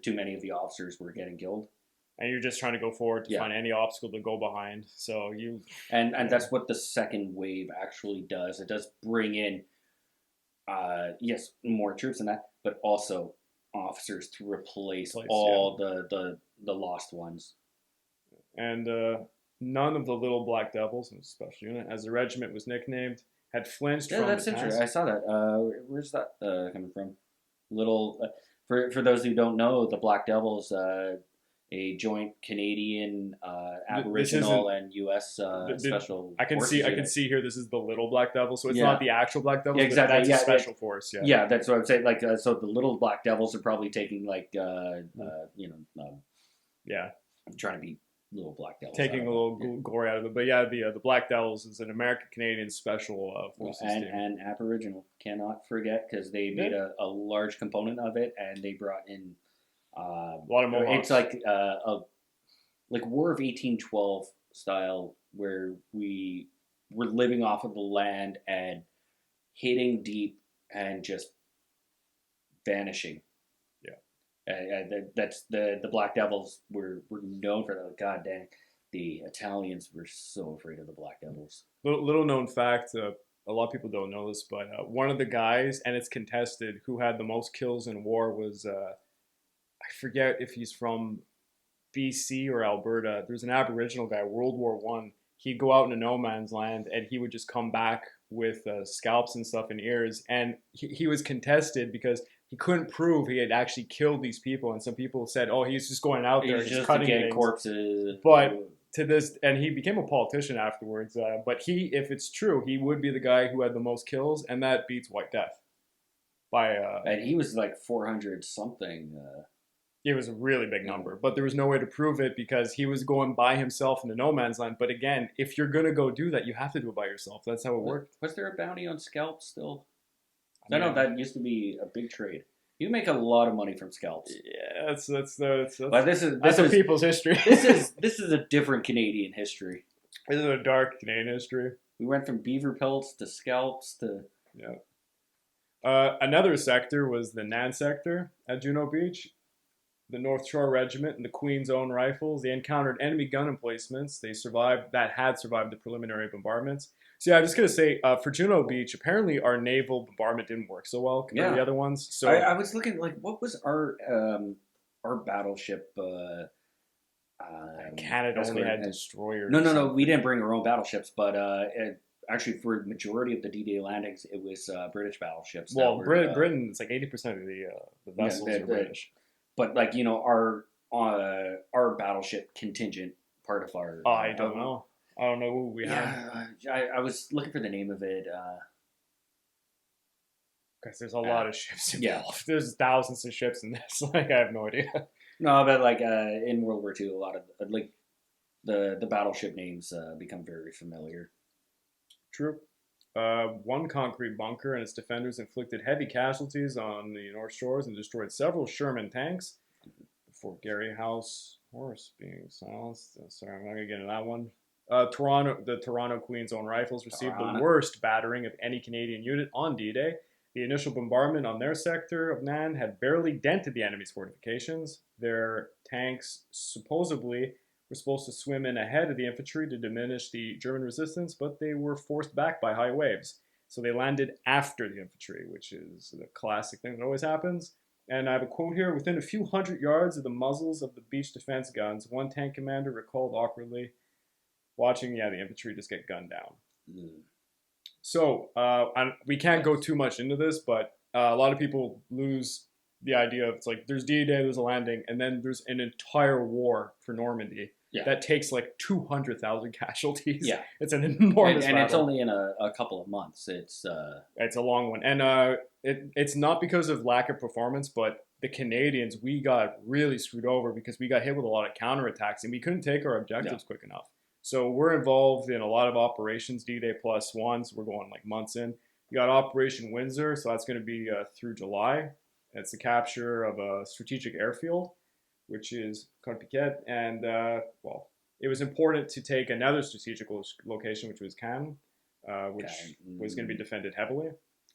too many of the officers were getting killed. And you're just trying to go forward to find any obstacle to go behind. So and that's what the second wave actually does. It does bring in yes, more troops than that, but also officers to replace all the lost ones. And none of the Little Black Devils, a special unit, as the regiment was nicknamed, had flinched from that's interesting. I saw that. Where's that coming from? For those who don't know, the Black Devils, a joint Canadian, Aboriginal, and U.S. special. I can see here. This is the Little Black Devil, so it's Yeah. not the actual Black Devils. Yeah, exactly. But that's a special force. Yeah. Yeah, that's what I'm saying. Like, so the Little Black Devils are probably taking like, Yeah. trying to be Little Black Devils. Taking a little glory out of it, but yeah, the Black Devils is an American Canadian special forces team. And Aboriginal, cannot forget, because they made a large component of it, and they brought in a lot of Mohawks. It's like War of 1812 style, where we were living off of the land and hitting deep and just vanishing. That's the Black Devils were known for that. God dang, the Italians were so afraid of the Black Devils. Little known fact, a lot of people don't know this, but one of the guys, and it's contested, who had the most kills in war was, I forget if he's from BC or Alberta. There's an Aboriginal guy, World War I. He'd go out into no man's land, and he would just come back with scalps and stuff and ears, and he was contested because he couldn't prove he had actually killed these people, and some people said, "Oh, he's just going out there, just cutting to get corpses." But to this, and he became a politician afterwards. But if it's true, he would be the guy who had the most kills, and that beats White Death by. And he was like 400 something. It was a really big number, but there was no way to prove it because he was going by himself in the no man's land. But again, if you're gonna go do that, you have to do it by yourself. That's how it worked. Was there a bounty on scalps still? I I know mean, that used to be a big trade. You make a lot of money from scalps. Yeah, that's But this is a people's history. this is a different Canadian history. This is a dark Canadian history. We went from beaver pelts to scalps to Yeah. Another sector was the Nan sector at Juno Beach. The North Shore Regiment and the Queen's Own Rifles. They encountered enemy gun emplacements. They had survived the preliminary bombardments. So yeah, I'm just gonna say for Juno Beach, apparently our naval bombardment didn't work so well compared to the other ones. So I was looking like, what was our battleship? Canada only had destroyers. No. We didn't bring our own battleships, but actually, for the majority of the D-Day landings, it was British battleships. Well, Britain, it's like 80% of the vessels are British. But like our battleship contingent, part of our. I don't know. I don't know who we have. I was looking for the name of it. Because there's a lot of ships involved. Yeah. There's thousands of ships in this. Like, I have no idea. No, but like in World War II, a lot of like the battleship names become very familiar. True. One concrete bunker and its defenders inflicted heavy casualties on the North Shores and destroyed several Sherman tanks. The Fort Garry House horse being silenced. Sorry, I'm not going to get into that one. The Toronto Queen's Own Rifles received the worst battering of any Canadian unit on D-Day. The initial bombardment on their sector of Nan had barely dented the enemy's fortifications. Their tanks supposedly were supposed to swim in ahead of the infantry to diminish the German resistance, but they were forced back by high waves. So they landed after the infantry, which is the classic thing that always happens. And I have a quote here. Within a few hundred yards of the muzzles of the beach defense guns, one tank commander recalled awkwardly watching the infantry just get gunned down. So we can't go too much into this, but a lot of people lose the idea of, it's like there's D-Day, there's a landing, and then there's an entire war for Normandy that takes like 200,000 casualties. Yeah, it's an enormous and battle. it's only in a couple of months. It's a long one, and it's not because of lack of performance, but the Canadians, we got really screwed over because we got hit with a lot of counterattacks and we couldn't take our objectives quick enough. So we're involved in a lot of operations, D-Day plus one, so we're going like months in. You got Operation Windsor, so that's going to be through July. It's the capture of a strategic airfield, which is Piquet, and it was important to take another strategic location, which was Cannes, which was going to be defended heavily.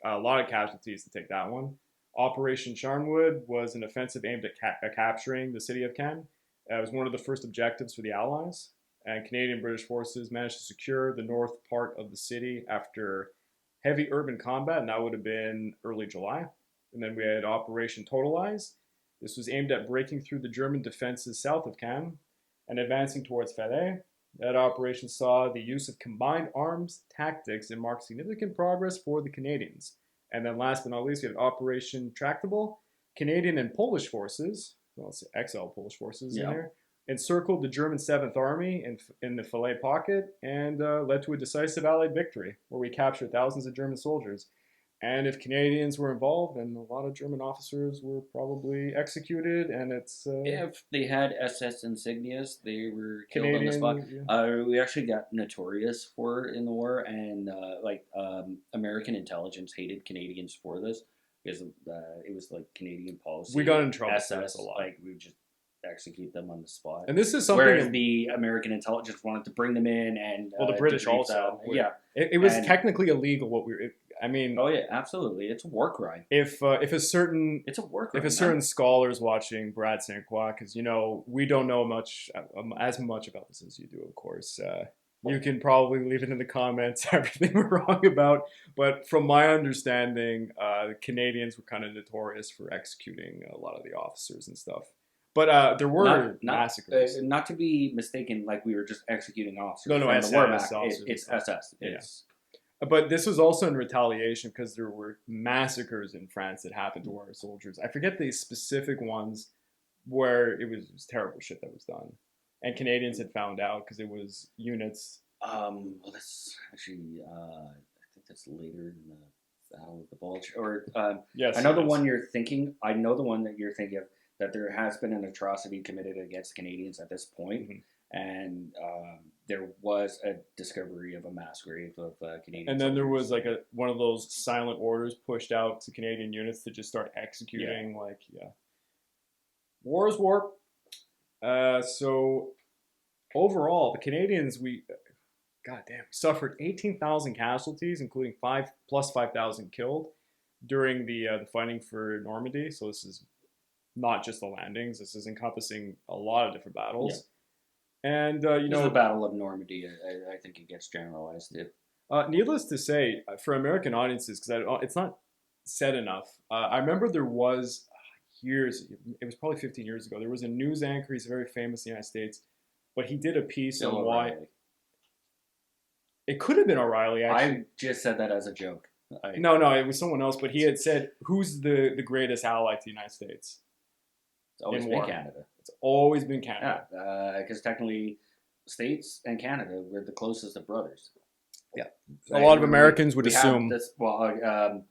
A lot of casualties to take that one. Operation Charnwood was an offensive aimed at capturing the city of Cannes. It was one of the first objectives for the Allies. And Canadian British forces managed to secure the north part of the city after heavy urban combat, and that would have been early July. And then we had Operation Totalize. This was aimed at breaking through the German defenses south of Cannes and advancing towards Falaise. That operation saw the use of combined arms tactics and marked significant progress for the Canadians. And then last but not least, we had Operation Tractable. Canadian and Polish forces, well, it's XL Polish forces in there, encircled the German 7th Army in the Falaise pocket and led to a decisive Allied victory where we captured thousands of German soldiers. And if Canadians were involved, then a lot of German officers were probably executed, and it's... if they had SS insignias, they were killed Canadian, on the spot. We actually got notorious for it in the war, and American intelligence hated Canadians for this, because it was like Canadian policy. We got in trouble SS, for this a lot. Like, we would just execute them on the spot. And this is something... Whereas the American intelligence wanted to bring them in and... Well, the British also. It was technically illegal what we were... I mean, oh yeah, absolutely. It's a war crime. It's a certain scholar's watching Brad St. Croix, because we don't know as much about this as you do, of course. You can probably leave it in the comments everything we're wrong about, but from my understanding, the Canadians were kind of notorious for executing a lot of the officers and stuff. But there were massacres. Not to be mistaken, like we were just executing officers. No, SS. It's SS. But this was also in retaliation because there were massacres in France that happened to our soldiers. I forget the specific ones where it was terrible shit that was done. and Canadians had found out because it was units. Well, that's actually, I think that's later in the Battle of the Bulge. Or Yes, I know the yes. one you're thinking. I know the one that you're thinking of. That there has been an atrocity committed against Canadians at this point, and there was a discovery of a mass grave of Canadians. And then there was like one of those silent orders pushed out to Canadian units to just start executing. War is war. So overall, the Canadians, goddamn, suffered 18,000 casualties, including 5,000 killed during the fighting for Normandy. So this is not just the landings. This is encompassing a lot of different battles. Yeah. And, the Battle of Normandy, I think it gets generalized. Needless to say, for American audiences, because it's not said enough, I remember there was it was probably 15 years ago, there was a news anchor, he's very famous in the United States, but he did a piece on why... It could have been O'Reilly, actually. I just said that as a joke. No, it was someone else, but he had said, who's the greatest ally to the United States? It's always been Canada. It's always been Canada. Yeah, because technically, States and Canada were the closest of brothers. Yeah. A lot of Americans would assume... I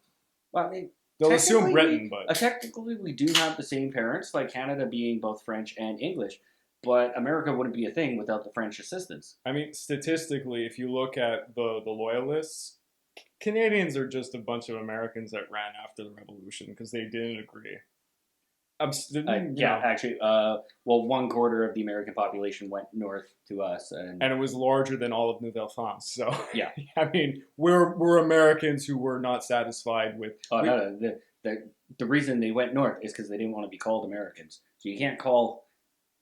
mean, they'll assume Britain, but... technically, we do have the same parents, like Canada being both French and English, but America wouldn't be a thing without the French assistance. I mean, statistically, if you look at the Loyalists, Canadians are just a bunch of Americans that ran after the Revolution because they didn't agree. Actually, 1/4 of the American population went north to us, and it was larger than all of Nouvelle-France. So yeah, I mean, we're Americans who were not satisfied with. The reason they went north is because they didn't want to be called Americans. So you can't call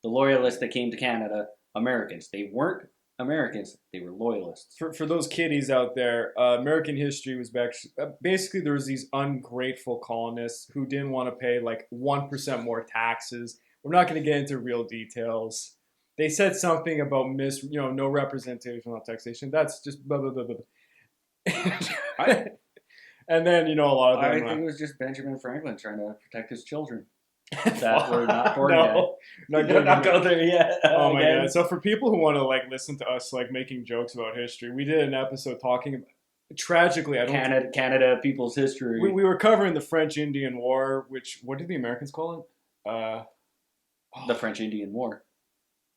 the Loyalists that came to Canada Americans. They weren't Americans, they were Loyalists. For those kiddies out there, American history was basically there was these ungrateful colonists who didn't want to pay like 1% more taxes. We're not going to get into real details. They said something about no representation on taxation. That's just blah blah blah blah. And then a lot of them. I think it was just Benjamin Franklin trying to protect his children. That were not born yet. Not go there yet. Oh my god! So for people who want to listen to us making jokes about history, we did an episode talking about, tragically, Canada people's history. We were covering the French Indian War, which what did the Americans call it? The French Indian War.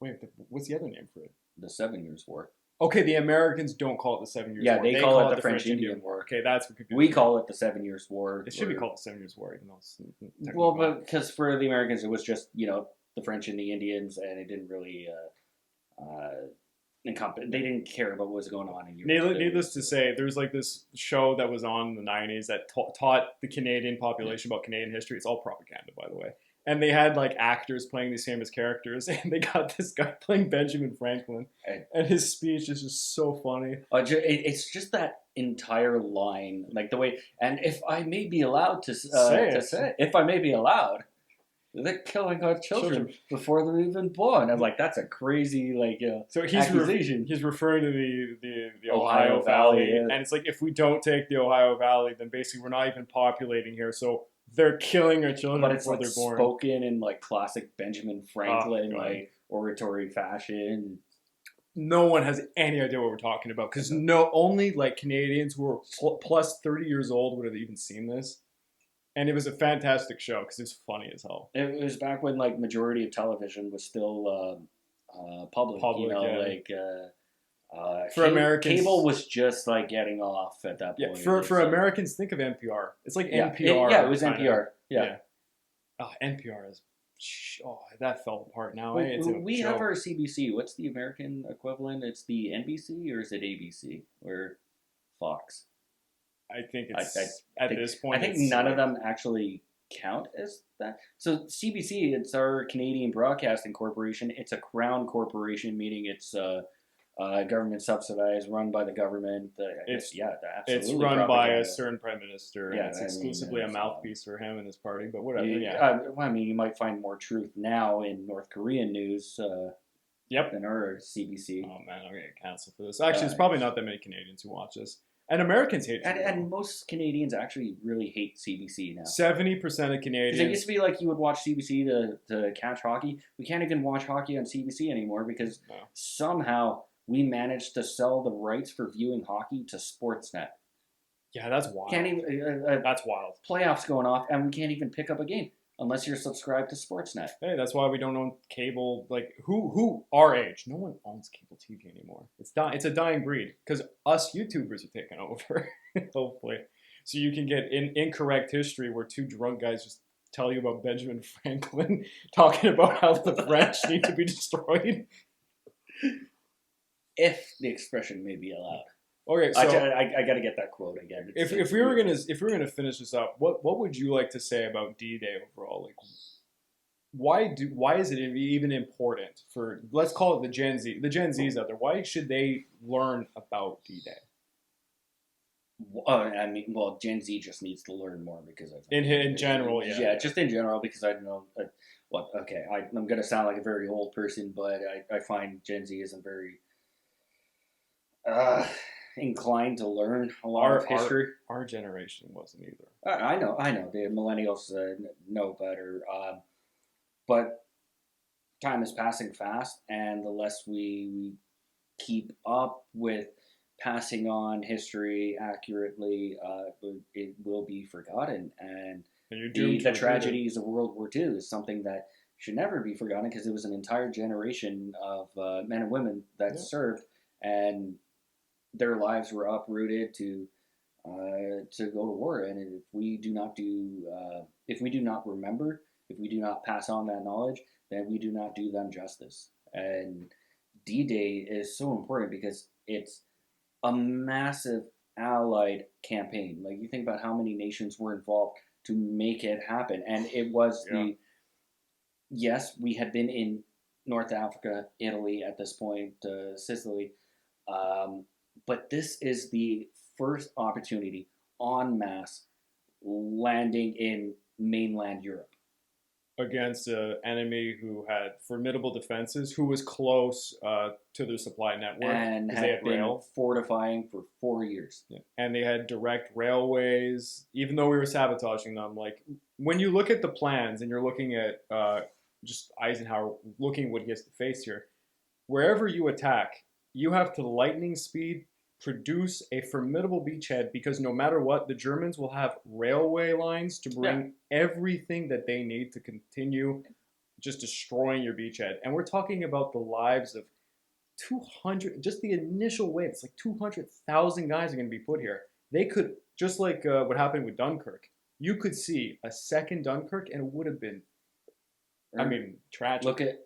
Wait, what's the other name for it? The 7 Years' War. Okay, the Americans don't call it the 7 Years War. Yeah, they call it the French Indian War. Okay, that's what we call it the 7 Years' War. It should be called the 7 Years' War, even though it's but because for the Americans it was just the French and the Indians, and it didn't really encompass. They didn't care about what was going on in Europe. Needless to say, there was this show that was on in the 90s that taught the Canadian population about Canadian history. It's all propaganda, by the way. And they had actors playing these famous characters, and they got this guy playing Benjamin Franklin, and his speech is just so funny. It's just that entire line, the way. And if I may be allowed to say it, if I may be allowed, they're killing our children before they're even born. I'm that's a crazy So he's accusation. He's referring to the Ohio Valley, and it's if we don't take the Ohio Valley, then basically we're not even populating here. So they're killing our children before they're born. Spoken in classic Benjamin Franklin oratory fashion. No one has any idea what we're talking about because only Canadians who were plus 30 years old would have even seen this. And it was a fantastic show because it's funny as hell. It was back when majority of television was still public. For Americans, cable was just getting off at that point. Yeah, for Americans, think of NPR. It's NPR. It was NPR. Yeah. Oh, NPR is. Oh, that fell apart now. We have our CBC. What's the American equivalent? It's the NBC, or is it ABC or Fox? I think it's this point. I think none of them actually count as that. So CBC, it's our Canadian Broadcasting Corporation. It's a crown corporation, meaning it's government subsidized, run by the government. Absolutely. It's run by a certain prime minister, and it's exclusively a mouthpiece for him and his party. But whatever. You might find more truth now in North Korean news. Than our CBC. Oh man, I'm gonna get canceled for this. Actually, there's probably not that many Canadians who watch this. And Americans hate Juno. And most Canadians actually really hate CBC now. 70% of Because Canadians. it used to be like you would watch CBC to catch hockey. We can't even watch hockey on CBC anymore because somehow we managed to sell the rights for viewing hockey to Sportsnet. Yeah, that's wild. Can't even That's wild. playoffs going off, and we can't even pick up a game unless you're subscribed to Sportsnet. Hey, that's why we don't own cable. Like who our age, no one owns cable TV anymore. It's a dying breed because us YouTubers are taking over. Hopefully, so you can get incorrect history where two drunk guys just tell you about Benjamin Franklin talking about how the French need to be destroyed. If the expression may be allowed. Okay, so I got to get that quote again. if we were gonna finish this up, what would you like to say about D-Day overall? Like, why is it even important for, let's call it the Gen Zs out there? Why should they learn about D-Day? I mean, well, Gen Z just needs to learn more because I think In general, yeah. Yeah, just in general because I know. Okay, I'm gonna sound like a very old person, but I find Gen Z isn't very inclined to learn a lot of history. Our generation wasn't either. I know. The millennials know better, but time is passing fast, and the less we keep up with passing on history accurately, it will be forgotten. And the tragedies of World War II is something that should never be forgotten because it was an entire generation of men and women that served, and their lives were uprooted to go to war. And if we do not remember, if we do not pass on that knowledge, then we do not do them justice. And D-Day is so important because it's a massive allied campaign. Like, you think about how many nations were involved to make it happen. And it was yes, we had been in North Africa, Italy at this point, Sicily, but this is the first opportunity en masse landing in mainland Europe. Against an enemy who had formidable defenses, who was close to their supply network. And had been fortifying for 4 years. Yeah. And they had direct railways, even though we were sabotaging them. Like, when you look at the plans and you're looking at just Eisenhower, looking what he has to face here, wherever you attack, you have to lightning speed produce a formidable beachhead, because no matter what, the Germans will have railway lines to bring everything that they need to continue just destroying your beachhead. And we're talking about the lives of 200, just the initial wave. It's like 200,000 guys are going to be put here. They could, just like what happened with Dunkirk, you could see a second Dunkirk and it would have been, I mean, tragic. Look at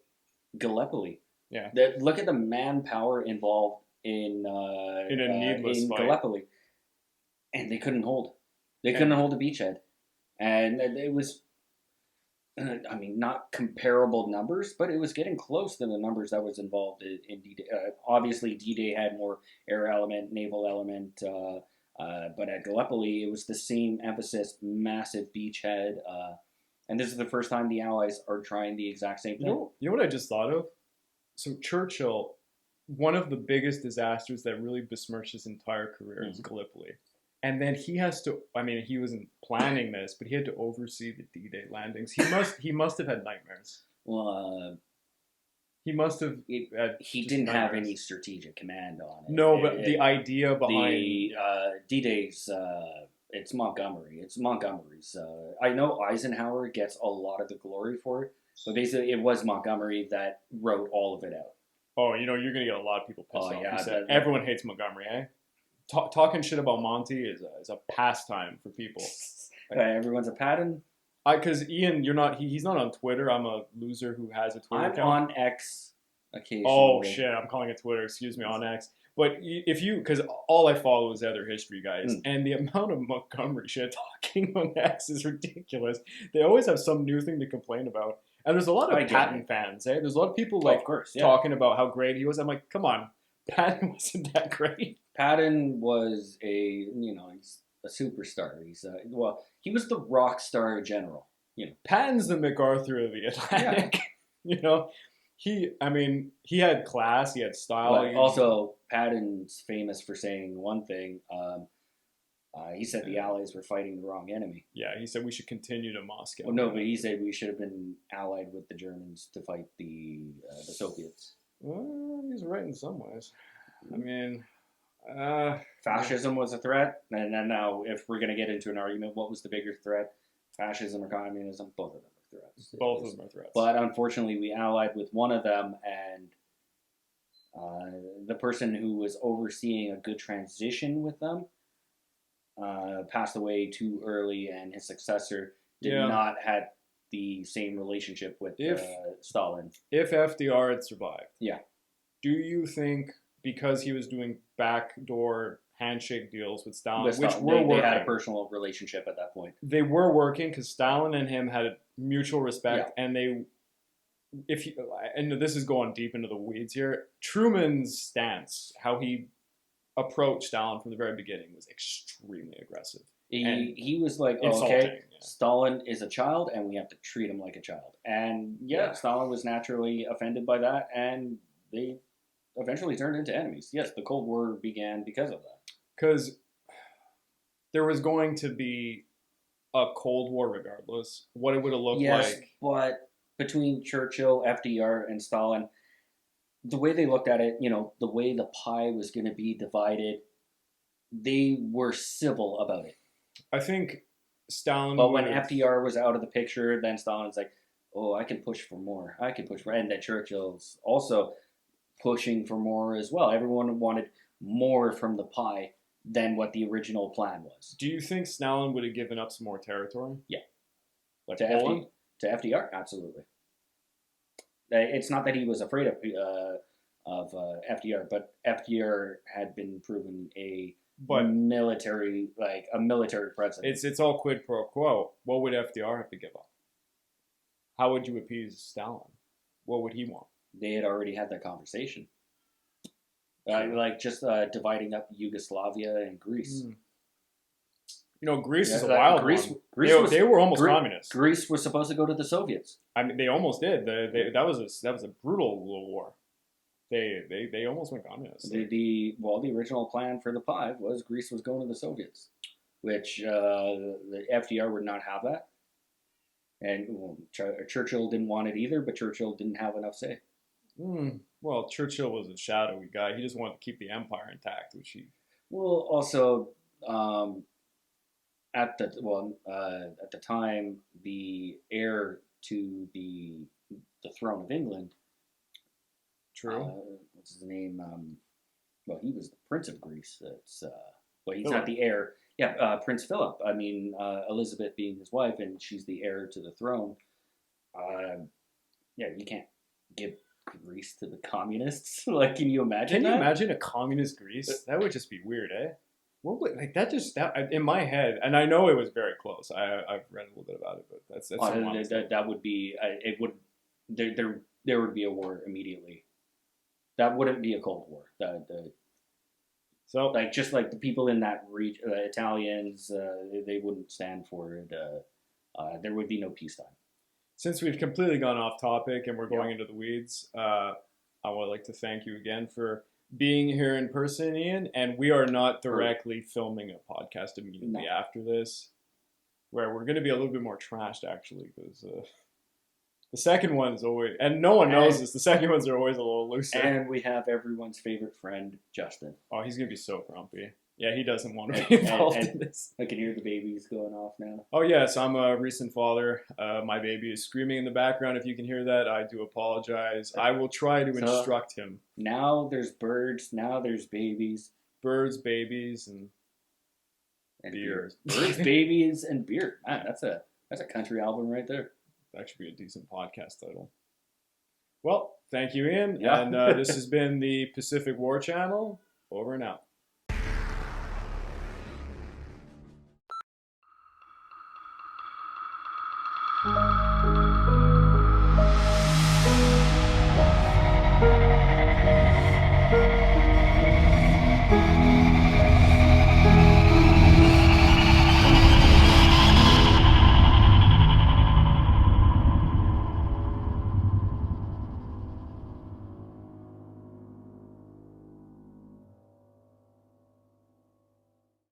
Gallipoli. Yeah. Look at the manpower involved in a needless fight. Gallipoli, and they couldn't hold. They couldn't hold the beachhead, and it was, I mean, not comparable numbers, but it was getting close to the numbers that was involved in D-Day. Obviously, D-Day had more air element, naval element, but at Gallipoli, it was the same emphasis, massive beachhead, and this is the first time the Allies are trying the exact same thing. You know what I just thought of? So Churchill, one of the biggest disasters that really besmirched his entire career is Gallipoli. And then he has to, I mean, he wasn't planning this, but he had to oversee the D-Day landings. He must have had nightmares. Well, he must have. He didn't have any strategic command on it. No, but the idea behind D-Day's, it's Montgomery. It's Montgomery's. I know Eisenhower gets a lot of the glory for it, but basically it was Montgomery that wrote all of it out. Oh, you know, you're going to get a lot of people pissed off. Yeah, everyone hates Montgomery, eh? Talking shit about Monty is a pastime for people. Everyone's a Patton. Because Ian, you're not. He's not on Twitter. I'm a loser who has a Twitter account. I'm on X occasionally. Oh shit! I'm calling it Twitter. Excuse me, on X. But if you, because all I follow is other history guys, and the amount of Montgomery shit talking on X is ridiculous. They always have some new thing to complain about. And there's a lot of Patton fans, eh? There's a lot of people talking about how great he was. I'm like, come on, Patton wasn't that great. Patton was he's a superstar. He was the rock star general. You know, Patton's the MacArthur of the Atlantic. Yeah. You know, he had class, he had style. But also, Patton's famous for saying one thing: He said the Allies were fighting the wrong enemy. Yeah, he said we should continue to Moscow. Oh, no, but he said we should have been allied with the Germans to fight the Soviets. Well, he's right in some ways. I mean, Fascism was a threat, and then now if we're going to get into an argument, what was the bigger threat? Fascism or communism? Both of them are threats. both of them are threats. But unfortunately, we allied with one of them, and the person who was overseeing a good transition with them passed away too early, and his successor did not have the same relationship with Stalin. If FDR had survived, Yeah. do you think because he was doing backdoor handshake deals with Stalin, With which Stalin, were they working, had a personal relationship at that point. they were working because Stalin and him had a mutual respect, and they, if you, and this is going deep into the weeds here, Truman's stance, how he approached Stalin from the very beginning, was extremely aggressive. He was like, oh, Insulting, okay, yeah. Stalin is a child, and we have to treat him like a child. And Stalin was naturally offended by that, and they eventually turned into enemies. Yes, the Cold War began because of that. Because there was going to be a Cold War regardless. What it would have looked like. But between Churchill, FDR, and Stalin, the way they looked at it, the way the pie was going to be divided, they were civil about it. I think Stalin. But when FDR was out of the picture, then Stalin's like, oh, I can push for more. And then Churchill's also pushing for more as well. Everyone wanted more from the pie than what the original plan was. Do you think Stalin would have given up some more territory? Yeah. Like to Poland? To FDR, absolutely. It's not that he was afraid of FDR, but FDR had been proven a military president. It's all quid pro quo. What would FDR have to give up? How would you appease Stalin? What would he want? They had already had that conversation. Dividing up Yugoslavia and Greece. Greece is a wild one. They were almost communist. Greece was supposed to go to the Soviets. I mean, they almost did. That was a brutal little war. They almost went communist. The original plan for the pie was Greece was going to the Soviets, which the FDR would not have that, and Churchill didn't want it either. But Churchill didn't have enough say. Well, Churchill was a shadowy guy. He just wanted to keep the empire intact, which he. Well, also, at the time, the heir to the throne of England. True. What's his name? He was the Prince of Greece. He's not the heir. Yeah, Prince Philip. I mean, Elizabeth being his wife, and she's the heir to the throne. You can't give Greece to the communists. Can you imagine? Can you imagine a communist Greece? That would just be weird, eh? What would that in my head? And I know it was very close. I've read a little bit about it, but that's that would be it would there would be a war immediately. That wouldn't be a Cold War. So just like the people in that region, Italians, they wouldn't stand for it. There would be no peacetime. Since we've completely gone off topic and we're going into the weeds, I would like to thank you again for being here in person, Ian. And we are not directly filming a podcast immediately after this, where we're going to be a little bit more trashed, actually, because the second one's always, and no one knows this, the second ones are always a little looser. And we have everyone's favorite friend, Justin. Oh, he's going to be so grumpy. Yeah, he doesn't want to be involved in this. I can hear the babies going off now. Oh, yes, I'm a recent father. My baby is screaming in the background. If you can hear that, I do apologize. I will try to instruct him. Now there's birds. Now there's babies. Birds, babies, and beer. Birds, babies, and beer. Man, that's a country album right there. That should be a decent podcast title. Well, thank you, Ian. Yeah. And this has been the Pacific War Channel. Over and out.